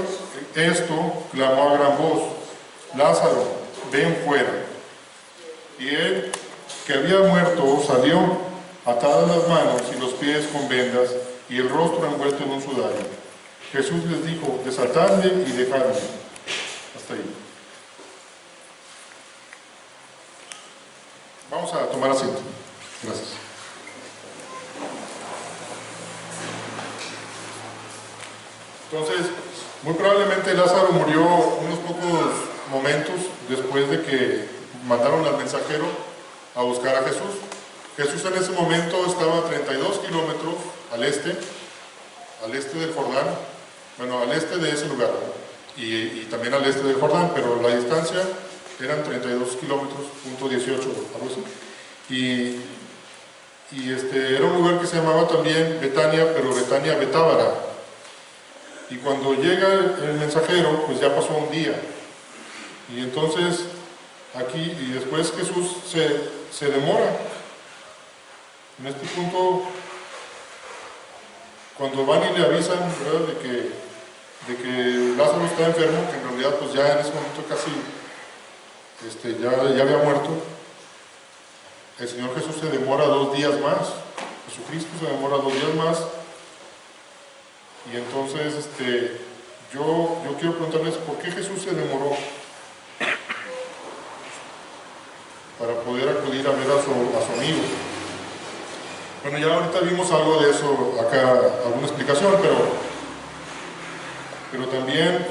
esto, clamó a gran voz, Lázaro, ven fuera. Y él, que había muerto, salió, atadas las manos y los pies con vendas, y el rostro envuelto en un sudario. Jesús les dijo, desatadle y dejadle. Hasta ahí. Vamos a tomar asiento. Gracias. Entonces, este Lázaro murió unos pocos momentos después de que mandaron al mensajero a buscar a Jesús. Jesús en ese momento estaba a 32 kilómetros al este del Jordán, bueno, al este de ese lugar, ¿no? y también al este del Jordán, pero la distancia eran 32 kilómetros, punto 18, algo así. Era un lugar que se llamaba también Betania, pero Betania Betábara. Y cuando llega el mensajero, pues ya pasó un día. Y entonces aquí, y después Jesús se demora. En este punto, cuando van y le avisan, ¿verdad?, de que Lázaro está enfermo, que en realidad pues ya en ese momento casi ya había muerto, el Señor Jesús se demora 2 días más. Jesucristo se demora 2 días más. Y entonces yo quiero preguntarles por qué Jesús se demoró para poder acudir a ver a su amigo. Bueno, ya ahorita vimos algo de eso acá, alguna explicación, pero también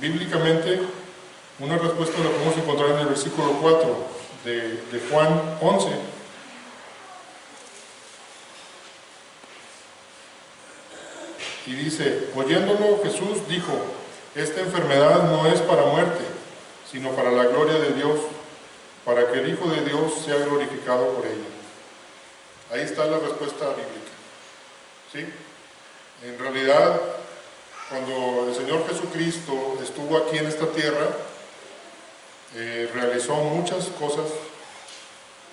bíblicamente una respuesta la podemos encontrar en el versículo 4 de Juan 11. Y dice: oyéndolo Jesús dijo: esta enfermedad no es para muerte, sino para la gloria de Dios, para que el Hijo de Dios sea glorificado por ella. Ahí está la respuesta bíblica, ¿sí? En realidad, cuando el Señor Jesucristo estuvo aquí en esta tierra, realizó muchas cosas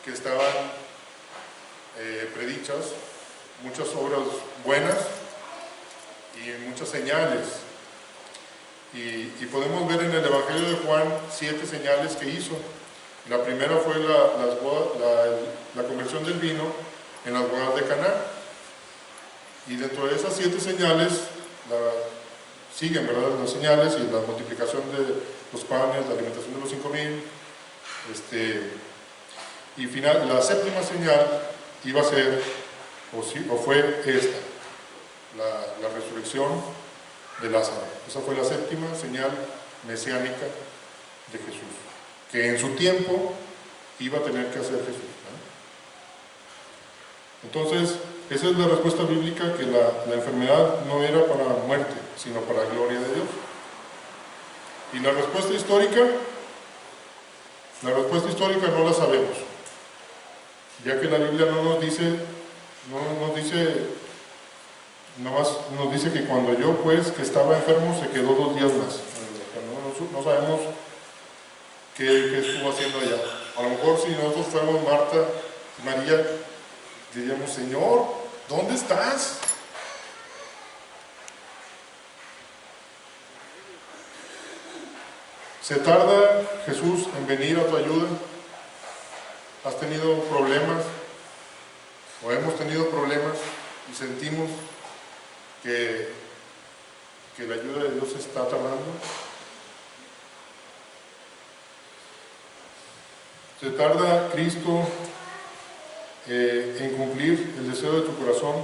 que estaban predichas, muchas obras buenas y muchas señales. Y podemos ver en el Evangelio de Juan 7 señales que hizo. La primera fue la conversión del vino en las bodas de Caná. Y dentro de esas 7 señales siguen, ¿verdad?, las señales y la multiplicación de los panes, la alimentación de los 5,000. Y la séptima señal iba a ser, o fue esta, la resurrección de Lázaro. Esa fue la séptima señal mesiánica de Jesús, que en su tiempo iba a tener que hacer Jesús, ¿no? Entonces, esa es la respuesta bíblica, que la enfermedad no era para muerte, sino para la gloria de Dios. Y la respuesta histórica no la sabemos, ya que la Biblia no nos dice, nomás nos dice que cuando yo, pues, que estaba enfermo, se quedó 2 días más. No sabemos qué estuvo haciendo allá. A lo mejor si nosotros fuéramos Marta y María, diríamos: Señor, ¿dónde estás? ¿Se tarda Jesús en venir a tu ayuda? ¿Has tenido problemas? ¿O hemos tenido problemas y sentimos que la ayuda de Dios está tardando? ¿Se tarda Cristo en cumplir el deseo de tu corazón?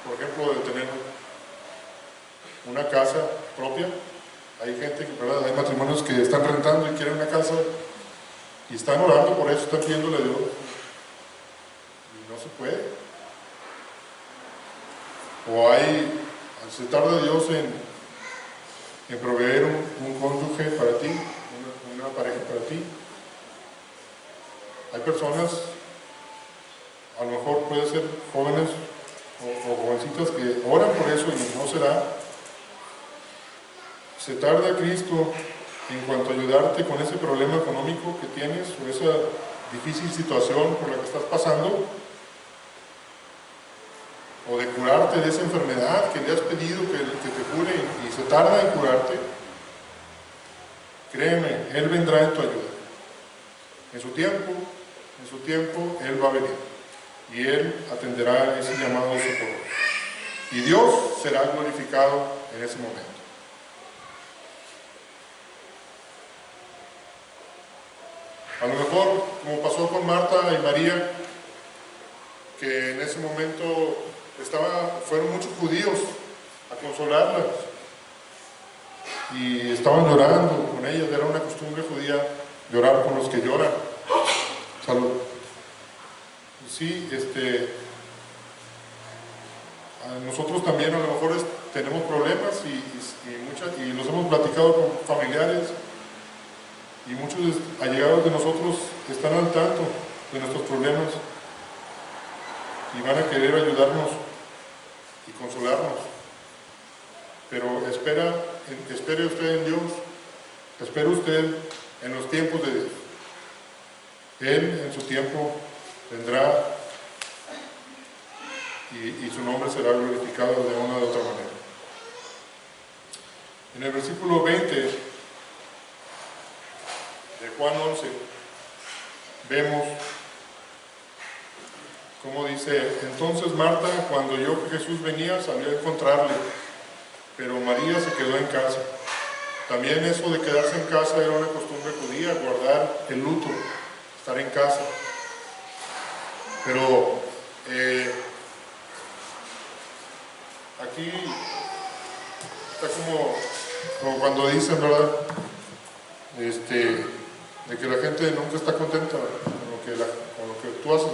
Por ejemplo, de tener una casa propia. Hay gente ¿verdad?, hay matrimonios que están rentando y quieren una casa y están orando por eso, están pidiéndole a Dios y no se puede. O se tarda Dios en proveer un cónyuge para ti, una pareja para ti. Hay personas, a lo mejor puede ser jóvenes o jovencitas, que oran por eso y no se da. ¿Se tarda Cristo en cuanto a ayudarte con ese problema económico que tienes o esa difícil situación por la que estás pasando? ¿O de curarte de esa enfermedad que le has pedido que te cure y se tarda en curarte? Créeme, Él vendrá en tu ayuda. En su tiempo, Él va a venir y Él atenderá ese llamado de socorro. Y Dios será glorificado en ese momento. A lo mejor, como pasó con Marta y María, que en ese momento fueron muchos judíos a consolarlas y estaban llorando con ellas. Era una costumbre judía llorar con los que lloran. Salud. Sí, nosotros también a lo mejor tenemos problemas y los hemos platicado con familiares, y muchos allegados de nosotros están al tanto de nuestros problemas y van a querer ayudarnos y consolarnos. Pero espere usted en Dios, espere usted en los tiempos de Dios. Él en su tiempo vendrá y su nombre será glorificado de una u otra manera. En el versículo 20 de Juan 11 vemos cómo dice: entonces Marta, cuando oyó que Jesús venía, salió a encontrarle, pero María se quedó en casa. También eso de quedarse en casa era una costumbre judía, guardar el luto, estar en casa. Pero aquí está como cuando dicen, ¿verdad? De que la gente nunca está contenta con lo que tú haces.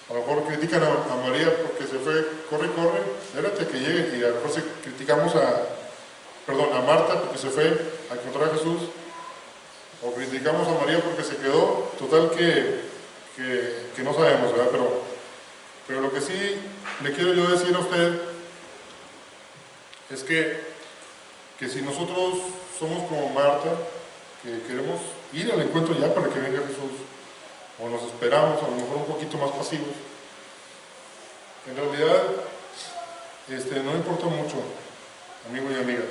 A lo mejor critican a María porque se fue, corre, espérate que llegue, y a lo mejor criticamos a Marta porque se fue a encontrar a Jesús, o criticamos a María porque se quedó. Total que no sabemos, ¿verdad? Pero lo que sí le quiero yo decir a usted es que si nosotros somos como Marta, que queremos ir al encuentro ya para que venga Jesús, o nos esperamos a lo mejor un poquito más pasivos, en realidad no importa mucho, amigo y amiga.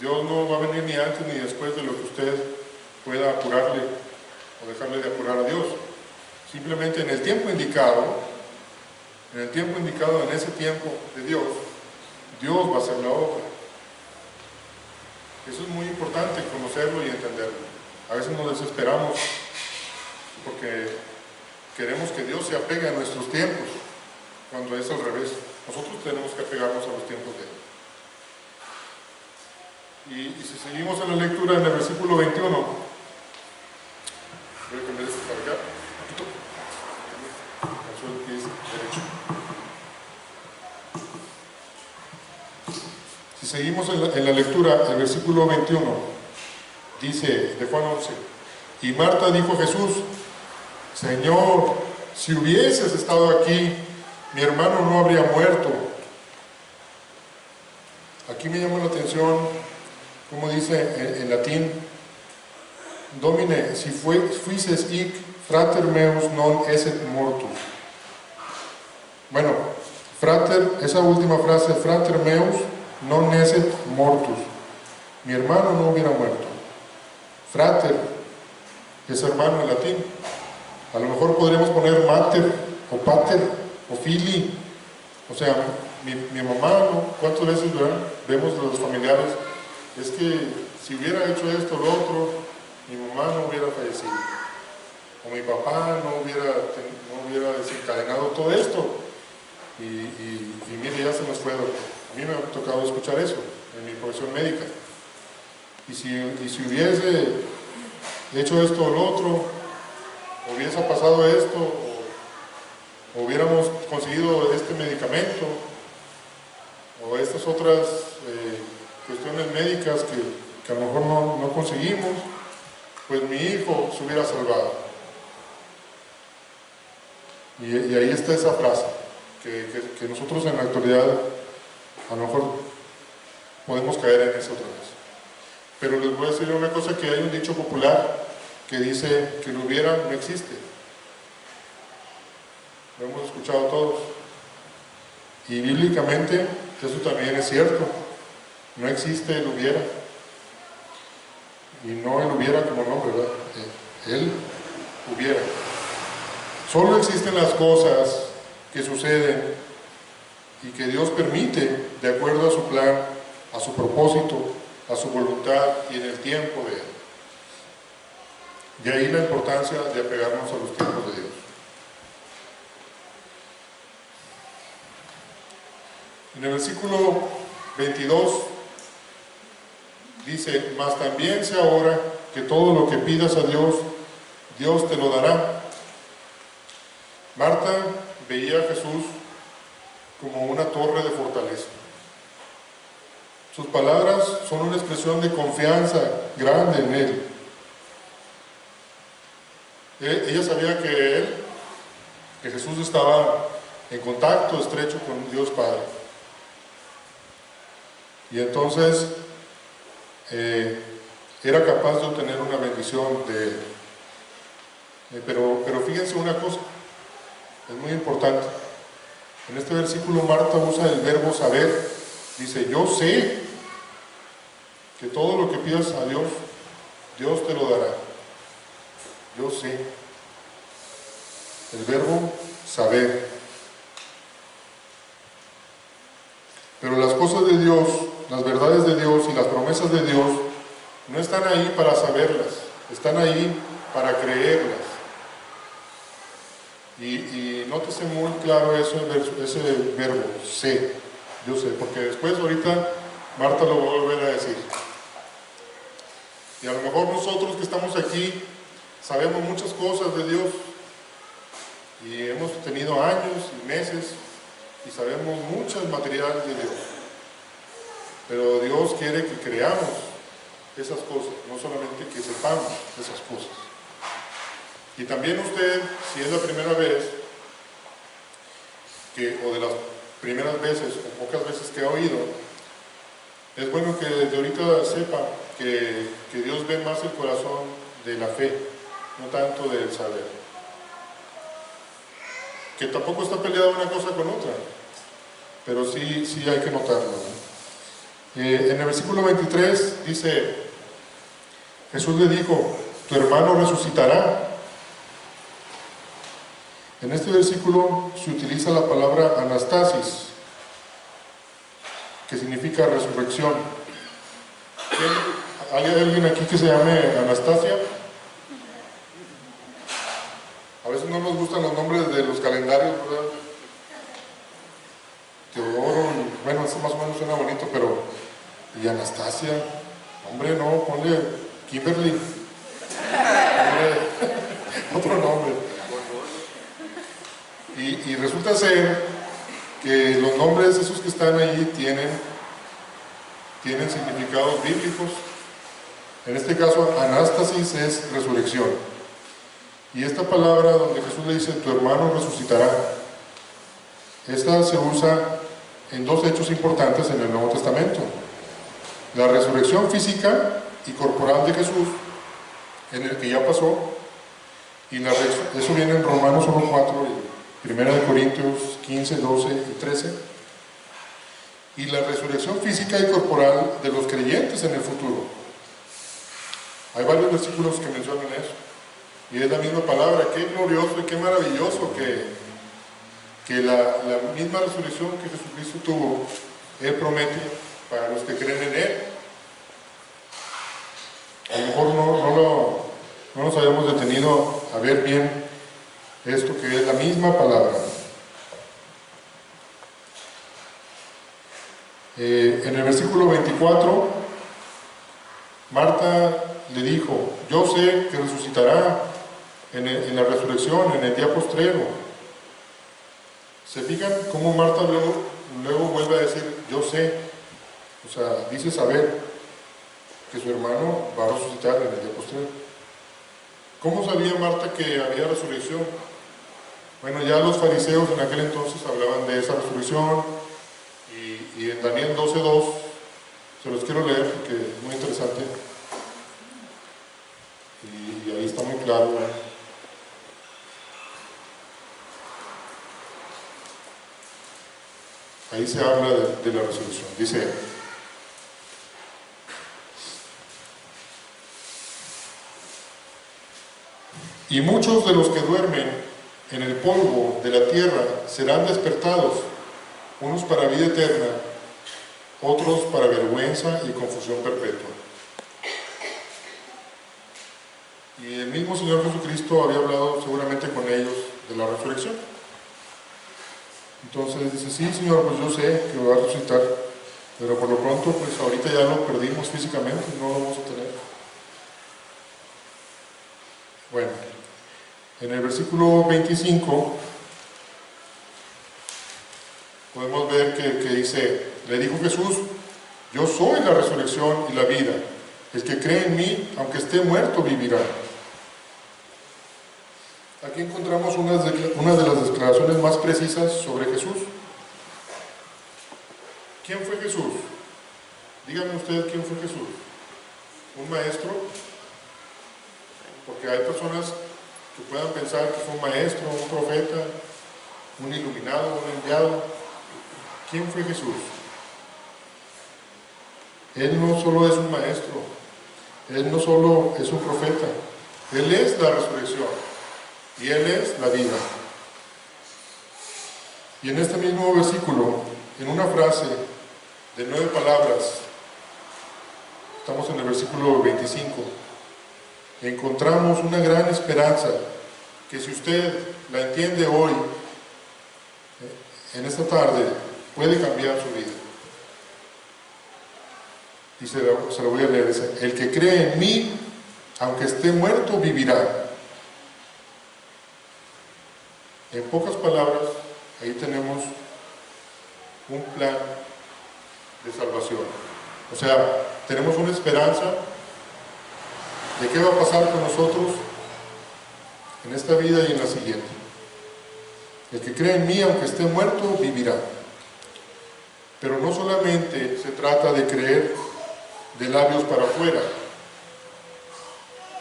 Dios no va a venir ni antes ni después de lo que usted pueda apurarle o dejarle de apurar a Dios. Simplemente en el tiempo indicado, en ese tiempo de Dios, Dios va a hacer la obra. Eso es muy importante conocerlo y entenderlo. A veces nos desesperamos porque queremos que Dios se apegue a nuestros tiempos, cuando es al revés. Nosotros tenemos que apegarnos a los tiempos de Él. Y si seguimos en la lectura en el versículo 21, creo que me des para acá, el pie derecho. Si seguimos en la lectura, el versículo 21 dice de Juan 11: y Marta dijo a Jesús: Señor, si hubieses estado aquí, mi hermano no habría muerto. Aquí me llama la atención como dice en latín: Domine, si fuises hic, frater meus non esset mortus. Bueno, frater, esa última frase, frater meus non esset mortus, mi hermano no hubiera muerto. Frater es hermano en latín. A lo mejor podríamos poner mater o pater o fili, o sea, mi mamá, ¿no? ¿Cuántas veces vemos a los familiares? Es que si hubiera hecho esto o lo otro, mi mamá no hubiera fallecido, o mi papá no hubiera desencadenado todo esto, y mire, ya se nos fue. A mí me ha tocado escuchar eso en mi profesión médica. Y si hubiese hecho esto o lo otro, hubiese pasado esto, o hubiéramos conseguido este medicamento, o estas otras cuestiones médicas que a lo mejor no conseguimos, pues mi hijo se hubiera salvado. Y ahí está esa frase, que nosotros en la actualidad a lo mejor podemos caer en eso otra vez. Pero les voy a decir una cosa, que hay un dicho popular que dice que lo hubiera no existe. Lo hemos escuchado todos. Y bíblicamente eso también es cierto. No existe el hubiera. Y no el hubiera como nombre, ¿verdad? El hubiera. Solo existen las cosas que suceden y que Dios permite de acuerdo a su plan, a su propósito, a su voluntad y en el tiempo de Él. De ahí la importancia de apegarnos a los tiempos de Dios. En el versículo 22 dice: mas también sé ahora que todo lo que pidas a Dios, Dios te lo dará. Marta veía a Jesús como una torre de fortaleza. Sus palabras son una expresión de confianza grande en Él. Ella sabía que Jesús estaba en contacto estrecho con Dios Padre. Y entonces era capaz de obtener una bendición de Él. Pero fíjense una cosa, es muy importante. En este versículo Marta usa el verbo saber. Dice: yo sé que todo lo que pidas a Dios, Dios te lo dará. Yo sé. El verbo saber. Pero las cosas de Dios, las verdades de Dios y las promesas de Dios no están ahí para saberlas, están ahí para creerlas. Y nótese muy claro ese verbo, sé, yo sé, porque después ahorita Marta lo va a volver a decir. Y a lo mejor nosotros que estamos aquí sabemos muchas cosas de Dios y hemos tenido años y meses y sabemos muchas materiales de Dios, pero Dios quiere que creamos esas cosas, no solamente que sepamos esas cosas. Y también usted, si es la primera vez o de las primeras veces o pocas veces que ha oído, es bueno que desde ahorita sepa que Dios ve más el corazón de la fe, no tanto del saber. Que tampoco está peleada una cosa con otra, pero sí hay que notarlo, ¿no? En el versículo 23 dice: Jesús le dijo: tu hermano resucitará. En este versículo se utiliza la palabra anastasis, que significa resurrección. ¿Hay alguien aquí que se llame Anastasia? A veces no nos gustan los nombres de los calendarios, ¿verdad? Teodoro, bueno, eso más o menos suena bonito, pero ¿y Anastasia? Hombre, no, ponle Kimberly. Ponle otro nombre. Y resulta ser que los nombres esos que están ahí tienen significados bíblicos. En este caso, anástasis es resurrección. Y esta palabra donde Jesús le dice: tu hermano resucitará, esta se usa en dos hechos importantes en el Nuevo Testamento: la resurrección física y corporal de Jesús, en el que ya pasó, y eso viene en Romanos 1:4 y 1 Corintios 15, 12 y 13, y la resurrección física y corporal de los creyentes en el futuro. Hay varios versículos que mencionan eso, y es la misma palabra. Qué glorioso y qué maravilloso que la misma resurrección que Jesucristo tuvo, Él promete para los que creen en Él. A lo mejor no nos habíamos detenido a ver bien esto, que es la misma palabra. En el versículo 24, Marta le dijo: yo sé que resucitará en la resurrección, en el día postrero. ¿Se fijan cómo Marta luego vuelve a decir yo sé? O sea, dice saber que su hermano va a resucitar en el día postrero. ¿Cómo sabía Marta que había resurrección? Bueno, ya los fariseos en aquel entonces hablaban de esa resurrección, y en Daniel 12:2, se los quiero leer porque es muy interesante, y ahí está muy claro. Ahí se habla de la resurrección. Dice: y muchos de los que duermen en el polvo de la tierra serán despertados, unos para vida eterna, otros para vergüenza y confusión perpetua. Y el mismo Señor Jesucristo había hablado seguramente con ellos de la resurrección. Entonces dice, sí, Señor, pues yo sé que va a resucitar, pero por lo pronto, pues ahorita ya lo perdimos físicamente, no lo vamos a tener. Bueno, en el versículo 25 podemos ver que dice, le dijo Jesús, yo soy la resurrección y la vida. El que cree en mí, aunque esté muerto, vivirá. Aquí encontramos una de las declaraciones más precisas sobre Jesús. ¿Quién fue Jesús? Díganme ustedes quién fue Jesús. ¿Un maestro? Porque hay personas que puedan pensar que fue un maestro, un profeta, un iluminado, un enviado. ¿Quién fue Jesús? Él no solo es un maestro, Él no solo es un profeta, Él es la resurrección y Él es la vida. Y en este mismo versículo, en una frase de 9 palabras, estamos en el versículo 25, encontramos una gran esperanza que si usted la entiende hoy, en esta tarde, puede cambiar su vida. Y se lo voy a leer. Dice, el que cree en mí, aunque esté muerto, vivirá. En pocas palabras, ahí tenemos un plan de salvación. O sea, tenemos una esperanza de qué va a pasar con nosotros en esta vida y en la siguiente. El que cree en mí, aunque esté muerto, vivirá. Pero no solamente se trata de creer de labios para afuera.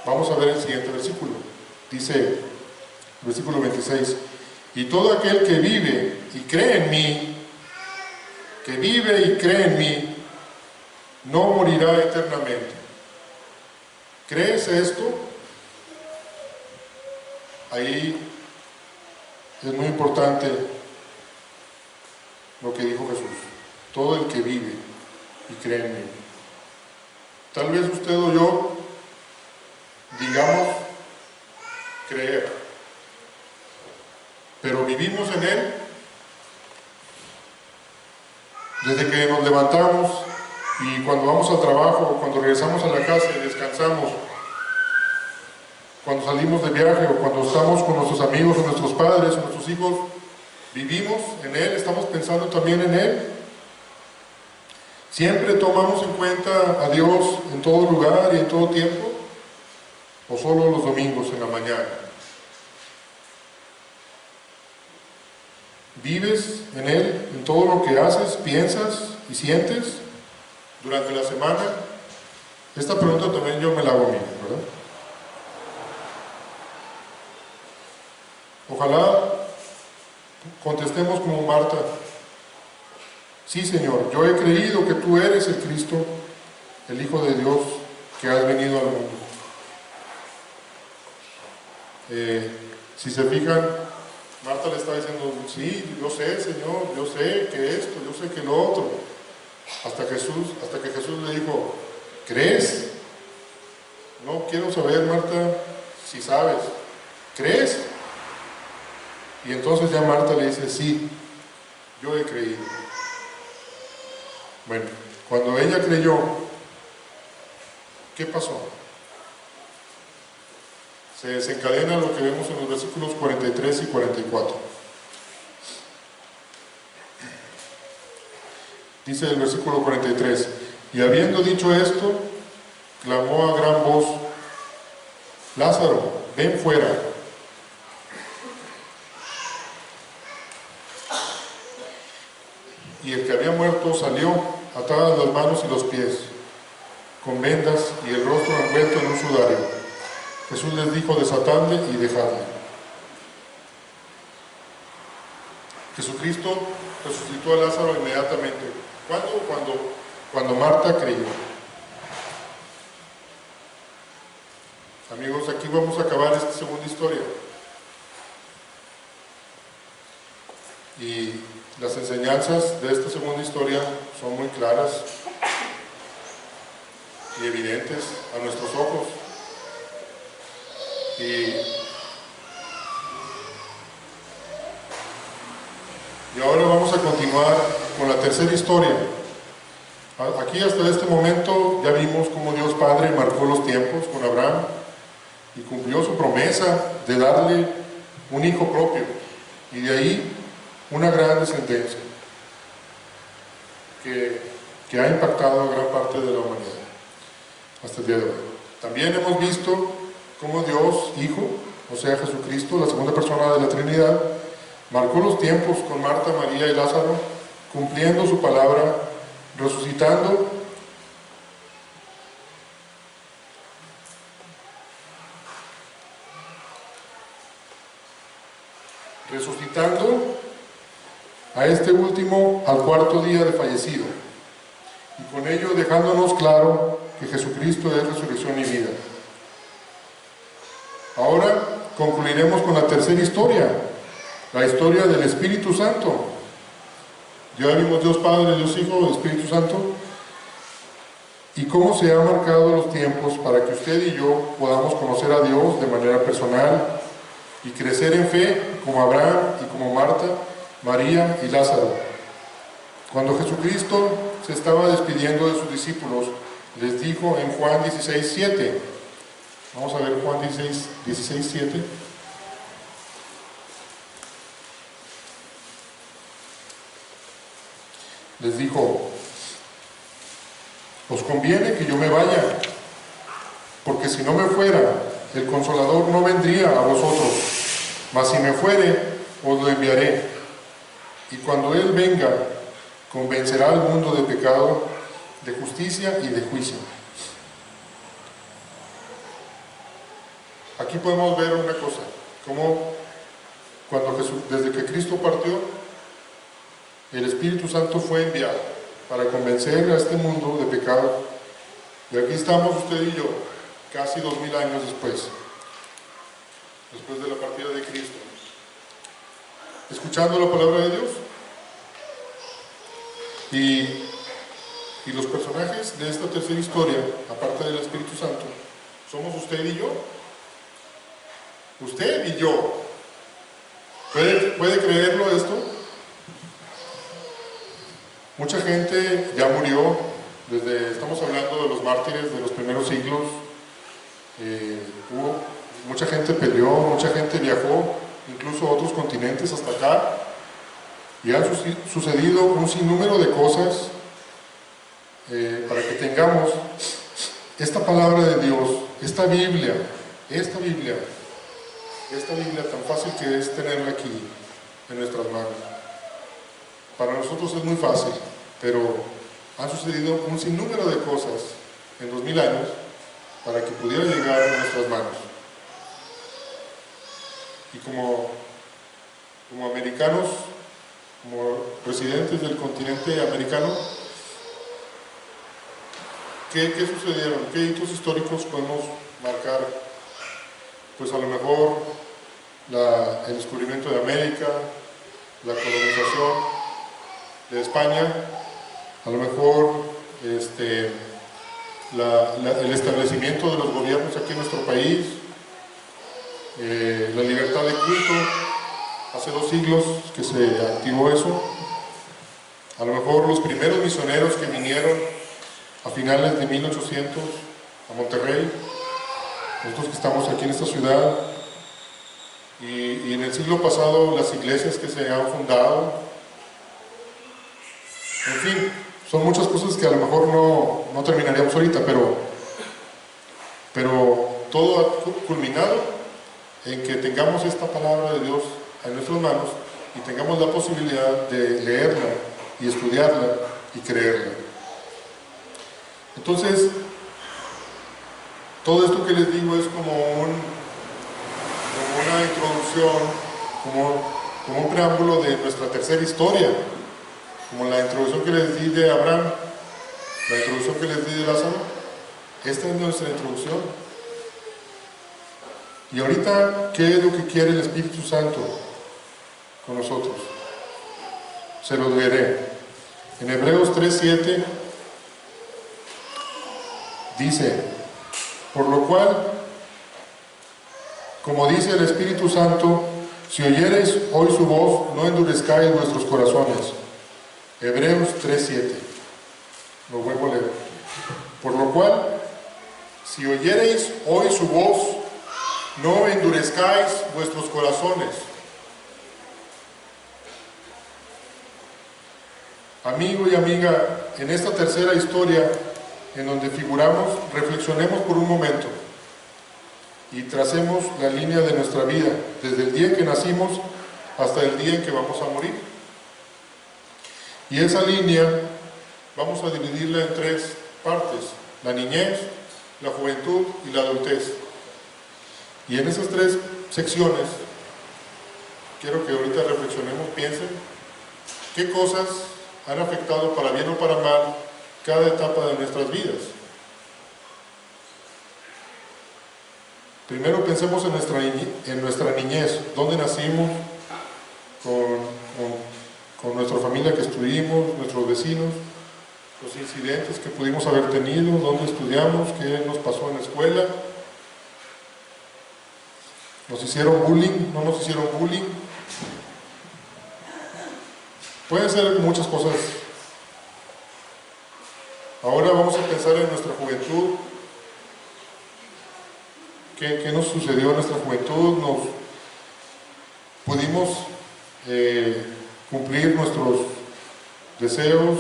Vamos a ver el siguiente versículo. Dice, versículo 26, y todo aquel que vive y cree en mí, que vive y cree en mí, no morirá eternamente. ¿Crees esto? Ahí es muy importante lo que dijo Jesús. Todo el que vive y cree en mí. Tal vez usted o yo digamos creer, pero vivimos en Él. Desde que nos levantamos y cuando vamos al trabajo, cuando regresamos a la casa y descansamos, cuando salimos de viaje o cuando estamos con nuestros amigos o nuestros padres o nuestros hijos, vivimos en Él, estamos pensando también en Él. ¿Siempre tomamos en cuenta a Dios en todo lugar y en todo tiempo? ¿O solo los domingos en la mañana? ¿Vives en Él en todo lo que haces, piensas y sientes durante la semana? Esta pregunta también yo me la hago a mí, ¿verdad? Ojalá contestemos como Marta. Sí, Señor, yo he creído que tú eres el Cristo, el Hijo de Dios, que has venido al mundo. Si se fijan, Marta le está diciendo, sí, yo sé, Señor, yo sé que esto, yo sé que lo otro. Hasta que Jesús le dijo, ¿crees? No quiero saber, Marta, si sabes. ¿Crees? Y entonces ya Marta le dice, sí, yo he creído. Bueno, cuando ella creyó, ¿qué pasó? Se desencadena lo que vemos en los versículos 43 y 44. Dice el versículo 43, y habiendo dicho esto, clamó a gran voz, Lázaro, ven fuera. Y el que había muerto salió, atadas las manos y los pies, con vendas y el rostro envuelto en un sudario. Jesús les dijo, desatadle y dejadle. Jesucristo resucitó a Lázaro inmediatamente. ¿Cuándo? Cuando Marta creyó. Amigos, aquí vamos a acabar esta segunda historia. Y las enseñanzas de esta segunda historia son muy claras y evidentes a nuestros ojos. Y Y ahora vamos a continuar con la tercera historia. Aquí hasta este momento ya vimos cómo Dios Padre marcó los tiempos con Abraham y cumplió su promesa de darle un hijo propio y de ahí una gran descendencia que ha impactado a gran parte de la humanidad hasta el día de hoy. También hemos visto cómo Dios Hijo, o sea Jesucristo, la segunda persona de la Trinidad, marcó los tiempos con Marta, María y Lázaro, cumpliendo su palabra, resucitando a este último al cuarto día de fallecido, y con ello dejándonos claro que Jesucristo es resurrección y vida. Ahora concluiremos con la tercera historia, la historia del Espíritu Santo. Ya vimos Dios Padre, Dios Hijo, el Espíritu Santo, y cómo se han marcado los tiempos para que usted y yo podamos conocer a Dios de manera personal y crecer en fe como Abraham y como Marta, María y Lázaro. Cuando Jesucristo se estaba despidiendo de sus discípulos, les dijo en Juan 16:7, vamos a ver Juan 16:7. Les dijo: os conviene que yo me vaya, porque si no me fuera, el Consolador no vendría a vosotros, mas si me fuere, os lo enviaré. Y cuando Él venga, convencerá al mundo de pecado, de justicia y de juicio. Aquí podemos ver una cosa, como desde que Cristo partió, el Espíritu Santo fue enviado para convencer a este mundo de pecado. Y aquí estamos usted y yo, casi 2000 años después de la partida de Cristo, escuchando la palabra de Dios. Y los personajes de esta tercera historia, aparte del Espíritu Santo, somos usted y yo. Usted y yo. ¿Puede creerlo esto? Mucha gente ya murió, estamos hablando de los mártires de los primeros siglos. Mucha gente peleó, mucha gente viajó, incluso a otros continentes hasta acá, y han sucedido un sinnúmero de cosas para que tengamos esta palabra de Dios, esta Biblia tan fácil que es tenerla aquí en nuestras manos. Para nosotros es muy fácil, pero han sucedido un sinnúmero de cosas en 2000 años para que pudiera llegar a nuestras manos. Y como americanos, como residentes del continente americano, ¿qué sucedieron? ¿Qué hitos históricos podemos marcar? Pues a lo mejor el descubrimiento de América, la colonización de España, a lo mejor el establecimiento de los gobiernos aquí en nuestro país, la libertad de culto, hace 2 siglos que se activó eso, a lo mejor los primeros misioneros que vinieron a finales de 1800 a Monterrey, nosotros que estamos aquí en esta ciudad, y en el siglo pasado las iglesias que se han fundado. En fin, son muchas cosas que a lo mejor no terminaríamos ahorita, pero todo ha culminado en que tengamos esta palabra de Dios en nuestras manos y tengamos la posibilidad de leerla y estudiarla y creerla. Entonces, todo esto que les digo es como una introducción, como un preámbulo de nuestra tercera historia, como la introducción que les di de Abraham, la introducción que les di de Lázaro. Esta es nuestra introducción. Y ahorita, ¿qué es lo que quiere el Espíritu Santo con nosotros? Se lo leeré. En Hebreos 3:7 dice: por lo cual, como dice el Espíritu Santo, si oyereis hoy su voz, no endurezcáis vuestros corazones. Hebreos 3:7. Lo vuelvo a leer. Por lo cual, si oyereis hoy su voz, no endurezcáis vuestros corazones. Amigo y amiga, en esta tercera historia en donde figuramos, reflexionemos por un momento y tracemos la línea de nuestra vida, desde el día en que nacimos hasta el día en que vamos a morir. Y esa línea vamos a dividirla en tres partes: la niñez, la juventud y la adultez. Y en esas tres secciones quiero que ahorita reflexionemos, piensen qué cosas han afectado para bien o para mal cada etapa de nuestras vidas. Primero pensemos en nuestra niñez, dónde nacimos, con nuestra familia que estuvimos, nuestros vecinos, los incidentes que pudimos haber tenido, dónde estudiamos, qué nos pasó en la escuela, nos hicieron bullying, no nos hicieron bullying. Pueden ser muchas cosas. Ahora vamos a pensar en nuestra juventud. ¿Qué nos sucedió en nuestra juventud? Pudimos cumplir nuestros deseos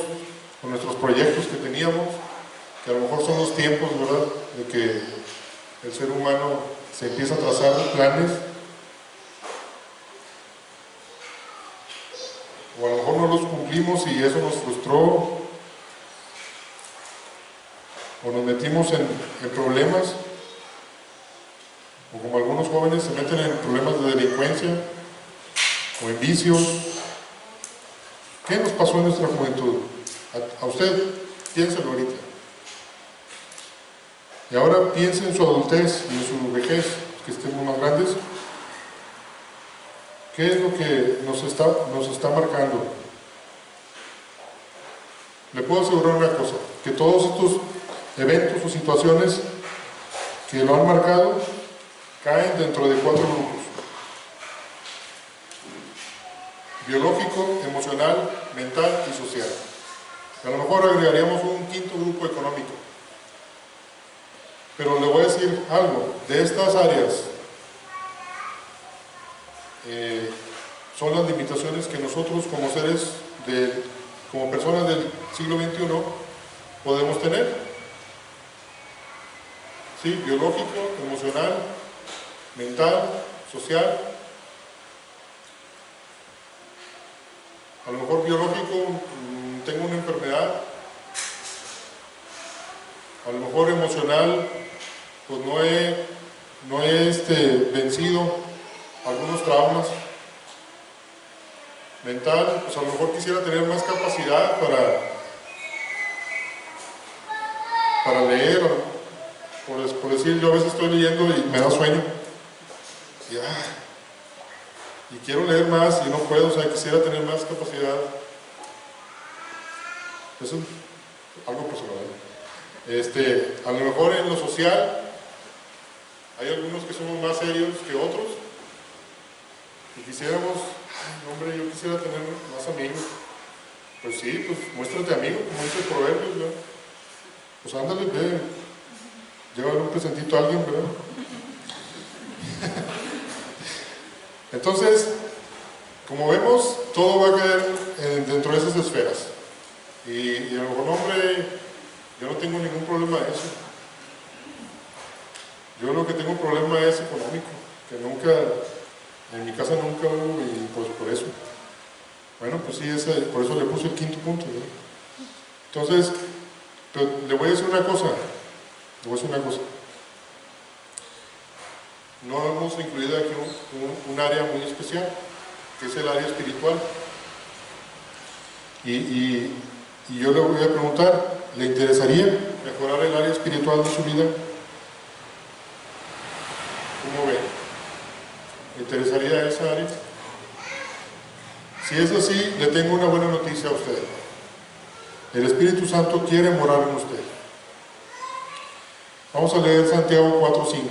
o nuestros proyectos que teníamos, que a lo mejor son los tiempos, ¿verdad?, de que el ser humano se empieza a trazar planes. O a lo mejor no los cumplimos y eso nos frustró, o nos metimos en problemas, o como algunos jóvenes se meten en problemas de delincuencia o en vicios. ¿Qué nos pasó en nuestra juventud? A usted, piénselo ahorita. Y ahora piense en su adultez y en su vejez, que estemos más grandes. ¿Qué es lo que nos está marcando? Le puedo asegurar una cosa, que todos estos eventos o situaciones que lo han marcado caen dentro de 4 grupos: biológico, emocional, mental y social. A lo mejor agregaríamos un quinto grupo económico. Pero le voy a decir algo, de estas áreas son las limitaciones que nosotros como como personas del siglo XXI podemos tener. Sí, biológico, emocional, mental, social. A lo mejor biológico, tengo una enfermedad. A lo mejor emocional, pues no he vencido algunos traumas. Mental, pues a lo mejor quisiera tener más capacidad para leer, por decir, yo a veces estoy leyendo y me da sueño y quiero leer más y no puedo, o sea, quisiera tener más capacidad. Eso es algo personal. A lo mejor en lo social hay algunos que somos más serios que otros y quisiéramos, hombre, yo quisiera tener más amigos. Pues sí, pues muéstrate amigo, como dice el Proverbios, ¿no? Pues ándale, ve, llévale un presentito a alguien, ¿verdad? Entonces, como vemos, todo va a caer dentro de esas esferas. Y a lo mejor, hombre, yo no tengo ningún problema de eso. Yo lo que tengo un problema es económico, que nunca, en mi casa nunca hubo, y pues por eso. Bueno, pues sí, por eso le puse el quinto punto, ¿no? Entonces, pero le voy a decir una cosa, No hemos incluido aquí un área muy especial, que es el área espiritual. Y yo le voy a preguntar, ¿le interesaría mejorar el área espiritual de su vida? ¿Cómo ve? ¿Le interesaría esa área? Si es así, le tengo una buena noticia a usted. El Espíritu Santo quiere morar en usted. Vamos a leer Santiago 4:5.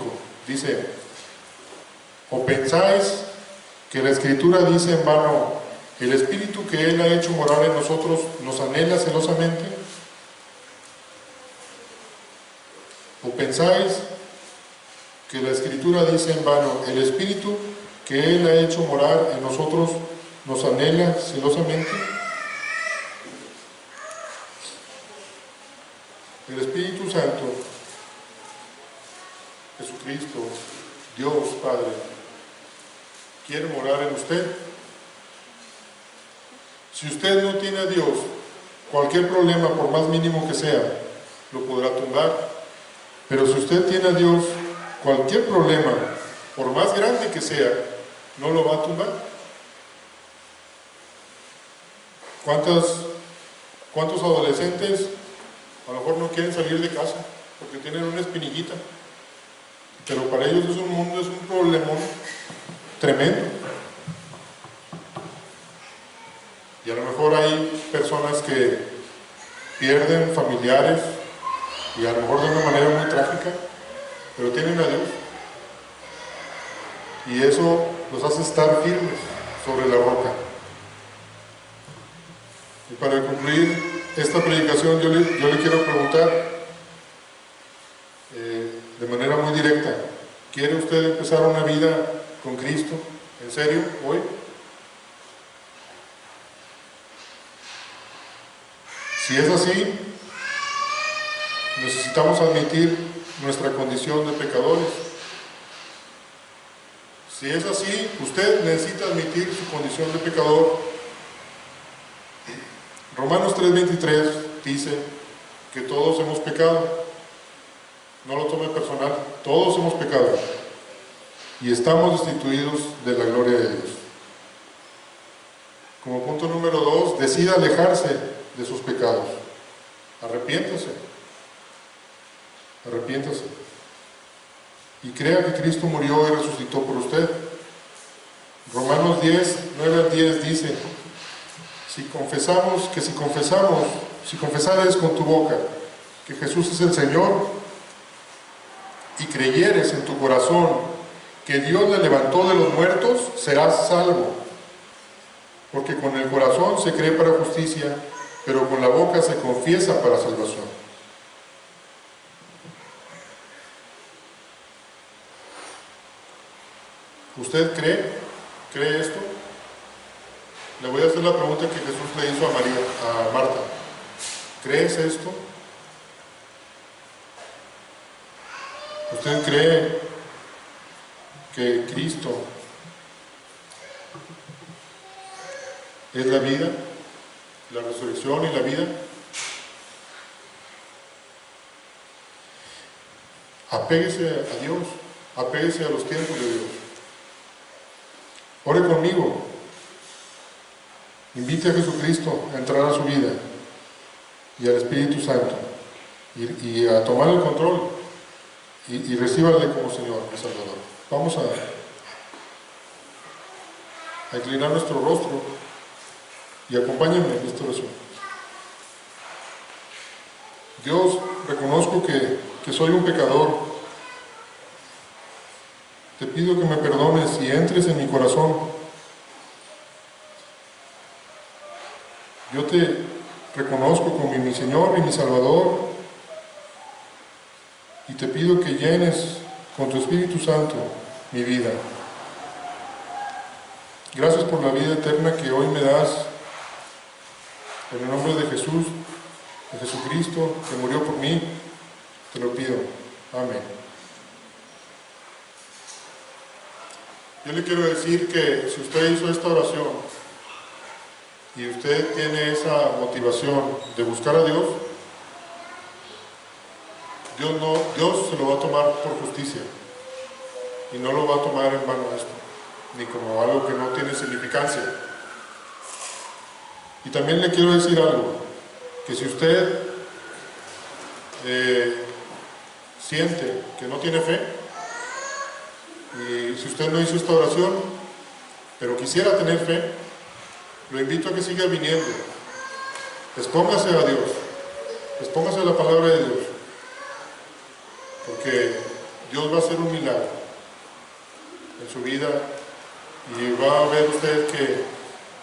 Dice: ¿o pensáis que la Escritura dice en vano, el Espíritu que Él ha hecho morar en nosotros nos anhela celosamente? ¿O pensáis que la Escritura dice en vano, el Espíritu que Él ha hecho morar en nosotros nos anhela celosamente? El Espíritu Santo, Jesucristo, Dios Padre, quiere morar en usted. Si usted no tiene a Dios, cualquier problema, por más mínimo que sea, lo podrá tumbar. Pero si usted tiene a Dios, cualquier problema, por más grande que sea, no lo va a tumbar. ¿Cuántos adolescentes a lo mejor no quieren salir de casa porque tienen una espinillita? Pero para ellos es un problemón tremendo. Y a lo mejor hay personas que pierden familiares, y a lo mejor de una manera muy trágica, pero tienen a Dios. Y eso los hace estar firmes sobre la roca. Y para concluir esta predicación, yo le quiero preguntar de manera muy directa, ¿quiere usted empezar una vida con Cristo? ¿En serio? ¿Hoy? Si es así, necesitamos admitir nuestra condición de pecadores. Si es así, usted necesita admitir su condición de pecador. Romanos 3:23 dice que todos hemos pecado. No lo tome personal, todos hemos pecado y estamos destituidos de la gloria de Dios. Como punto número 2, decida alejarse de sus pecados. Arrepiéntase. Arrepiéntase. Y crea que Cristo murió y resucitó por usted. Romanos 10, 9 al 10 dice, si confesares con tu boca que Jesús es el Señor y creyeres en tu corazón que Dios le levantó de los muertos, serás salvo. Porque con el corazón se cree para justicia, pero con la boca se confiesa para salvación. ¿Usted cree esto? Le voy a hacer la pregunta que Jesús le hizo a Marta. ¿Crees esto? ¿Usted cree que Cristo es la vida, la resurrección y la vida? Apéguese a Dios, apéguese a los tiempos de Dios. Ore conmigo. Invite a Jesucristo a entrar a su vida y al Espíritu Santo y a tomar el control y recíbale como Señor y Salvador. Vamos a inclinar nuestro rostro y acompáñenme en esta oración. Dios, reconozco que soy un pecador. Te pido que me perdones y entres en mi corazón. Yo te reconozco como mi Señor y mi Salvador y te pido que llenes con tu Espíritu Santo mi vida. Gracias por la vida eterna que hoy me das. En el nombre de Jesús, de Jesucristo, que murió por mí, te lo pido. Amén. Yo le quiero decir que si usted hizo esta oración y usted tiene esa motivación de buscar a Dios, Dios se lo va a tomar por justicia y no lo va a tomar en vano esto, ni como algo que no tiene significancia. Y también le quiero decir algo, que si usted siente que no tiene fe, y si usted no hizo esta oración, pero quisiera tener fe, lo invito a que siga viniendo. Expóngase a Dios, expóngase a la palabra de Dios, porque Dios va a hacer un milagro en su vida Y va a ver usted que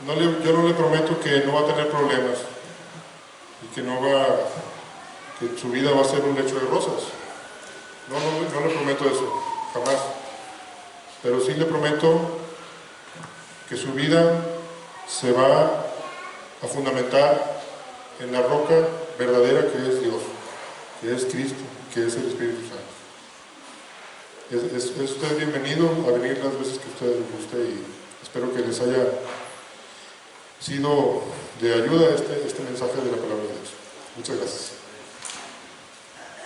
yo no le prometo que no va a tener problemas y que que su vida va a ser un lecho de rosas. No le prometo eso, jamás. Pero sí le prometo que su vida se va a fundamentar en la roca verdadera que es Dios, que es Cristo, que es el Espíritu Santo. Es usted bienvenido a venir las veces que a usted le guste y espero que les haya sido de ayuda este mensaje de la palabra de Dios. Muchas gracias.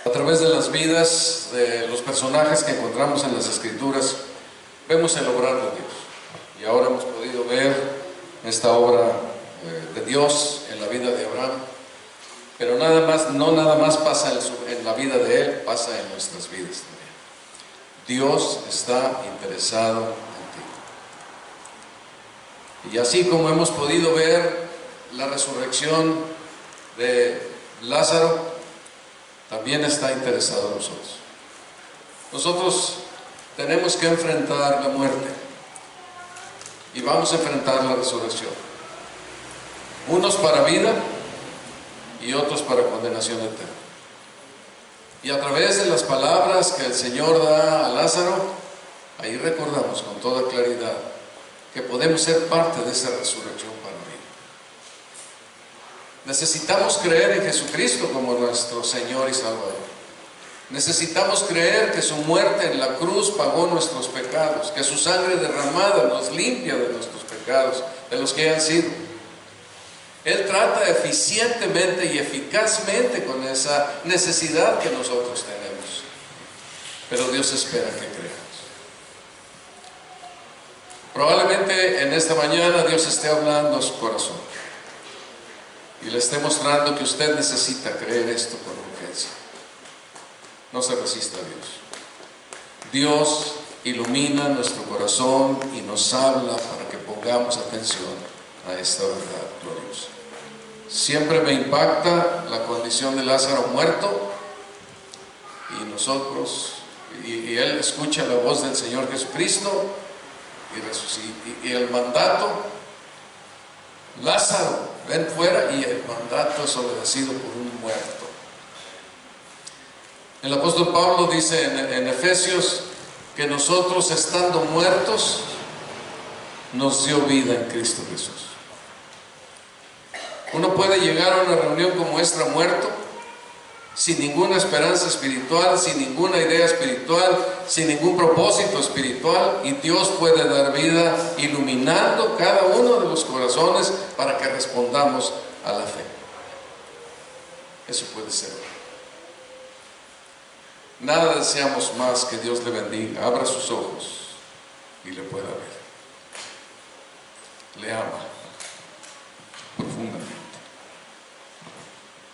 A través de las vidas de los personajes que encontramos en las Escrituras, vemos el obrar de Dios. Y ahora hemos podido ver esta obra de Dios en la vida de Abraham. Pero no nada más pasa en la vida de él, pasa en nuestras vidas también. Dios está interesado en ti. Y así como hemos podido ver la resurrección de Lázaro, también está interesado en nosotros. Nosotros tenemos que enfrentar la muerte y vamos a enfrentar la resurrección. Unos para vida y otros para condenación eterna. Y a través de las palabras que el Señor da a Lázaro, ahí recordamos con toda claridad que podemos ser parte de esa resurrección para vida. Necesitamos creer en Jesucristo como nuestro Señor y Salvador. Necesitamos creer que su muerte en la cruz pagó nuestros pecados, que su sangre derramada nos limpia de nuestros pecados, de los que han sido. Él trata eficientemente y eficazmente con esa necesidad que nosotros tenemos. Pero Dios espera que creamos. Probablemente en esta mañana Dios esté hablando a su corazón y le esté mostrando que usted necesita creer esto con urgencia. No se resista a Dios. Dios ilumina nuestro corazón y nos habla para que pongamos atención a esta verdad gloriosa. Siempre me impacta la condición de Lázaro muerto y él escucha la voz del Señor Jesucristo y el mandato: Lázaro, ven fuera, y el mandato es obedecido por un muerto. El apóstol Pablo dice en Efesios que nosotros, estando muertos, nos dio vida en Cristo Jesús. Uno puede llegar a una reunión como esta muerto, sin ninguna esperanza espiritual, sin ninguna idea espiritual, sin ningún propósito espiritual, y Dios puede dar vida iluminando cada uno de los corazones para que respondamos a la fe. Eso puede ser. Nada deseamos más que Dios le bendiga, abra sus ojos y le pueda ver. Le ama.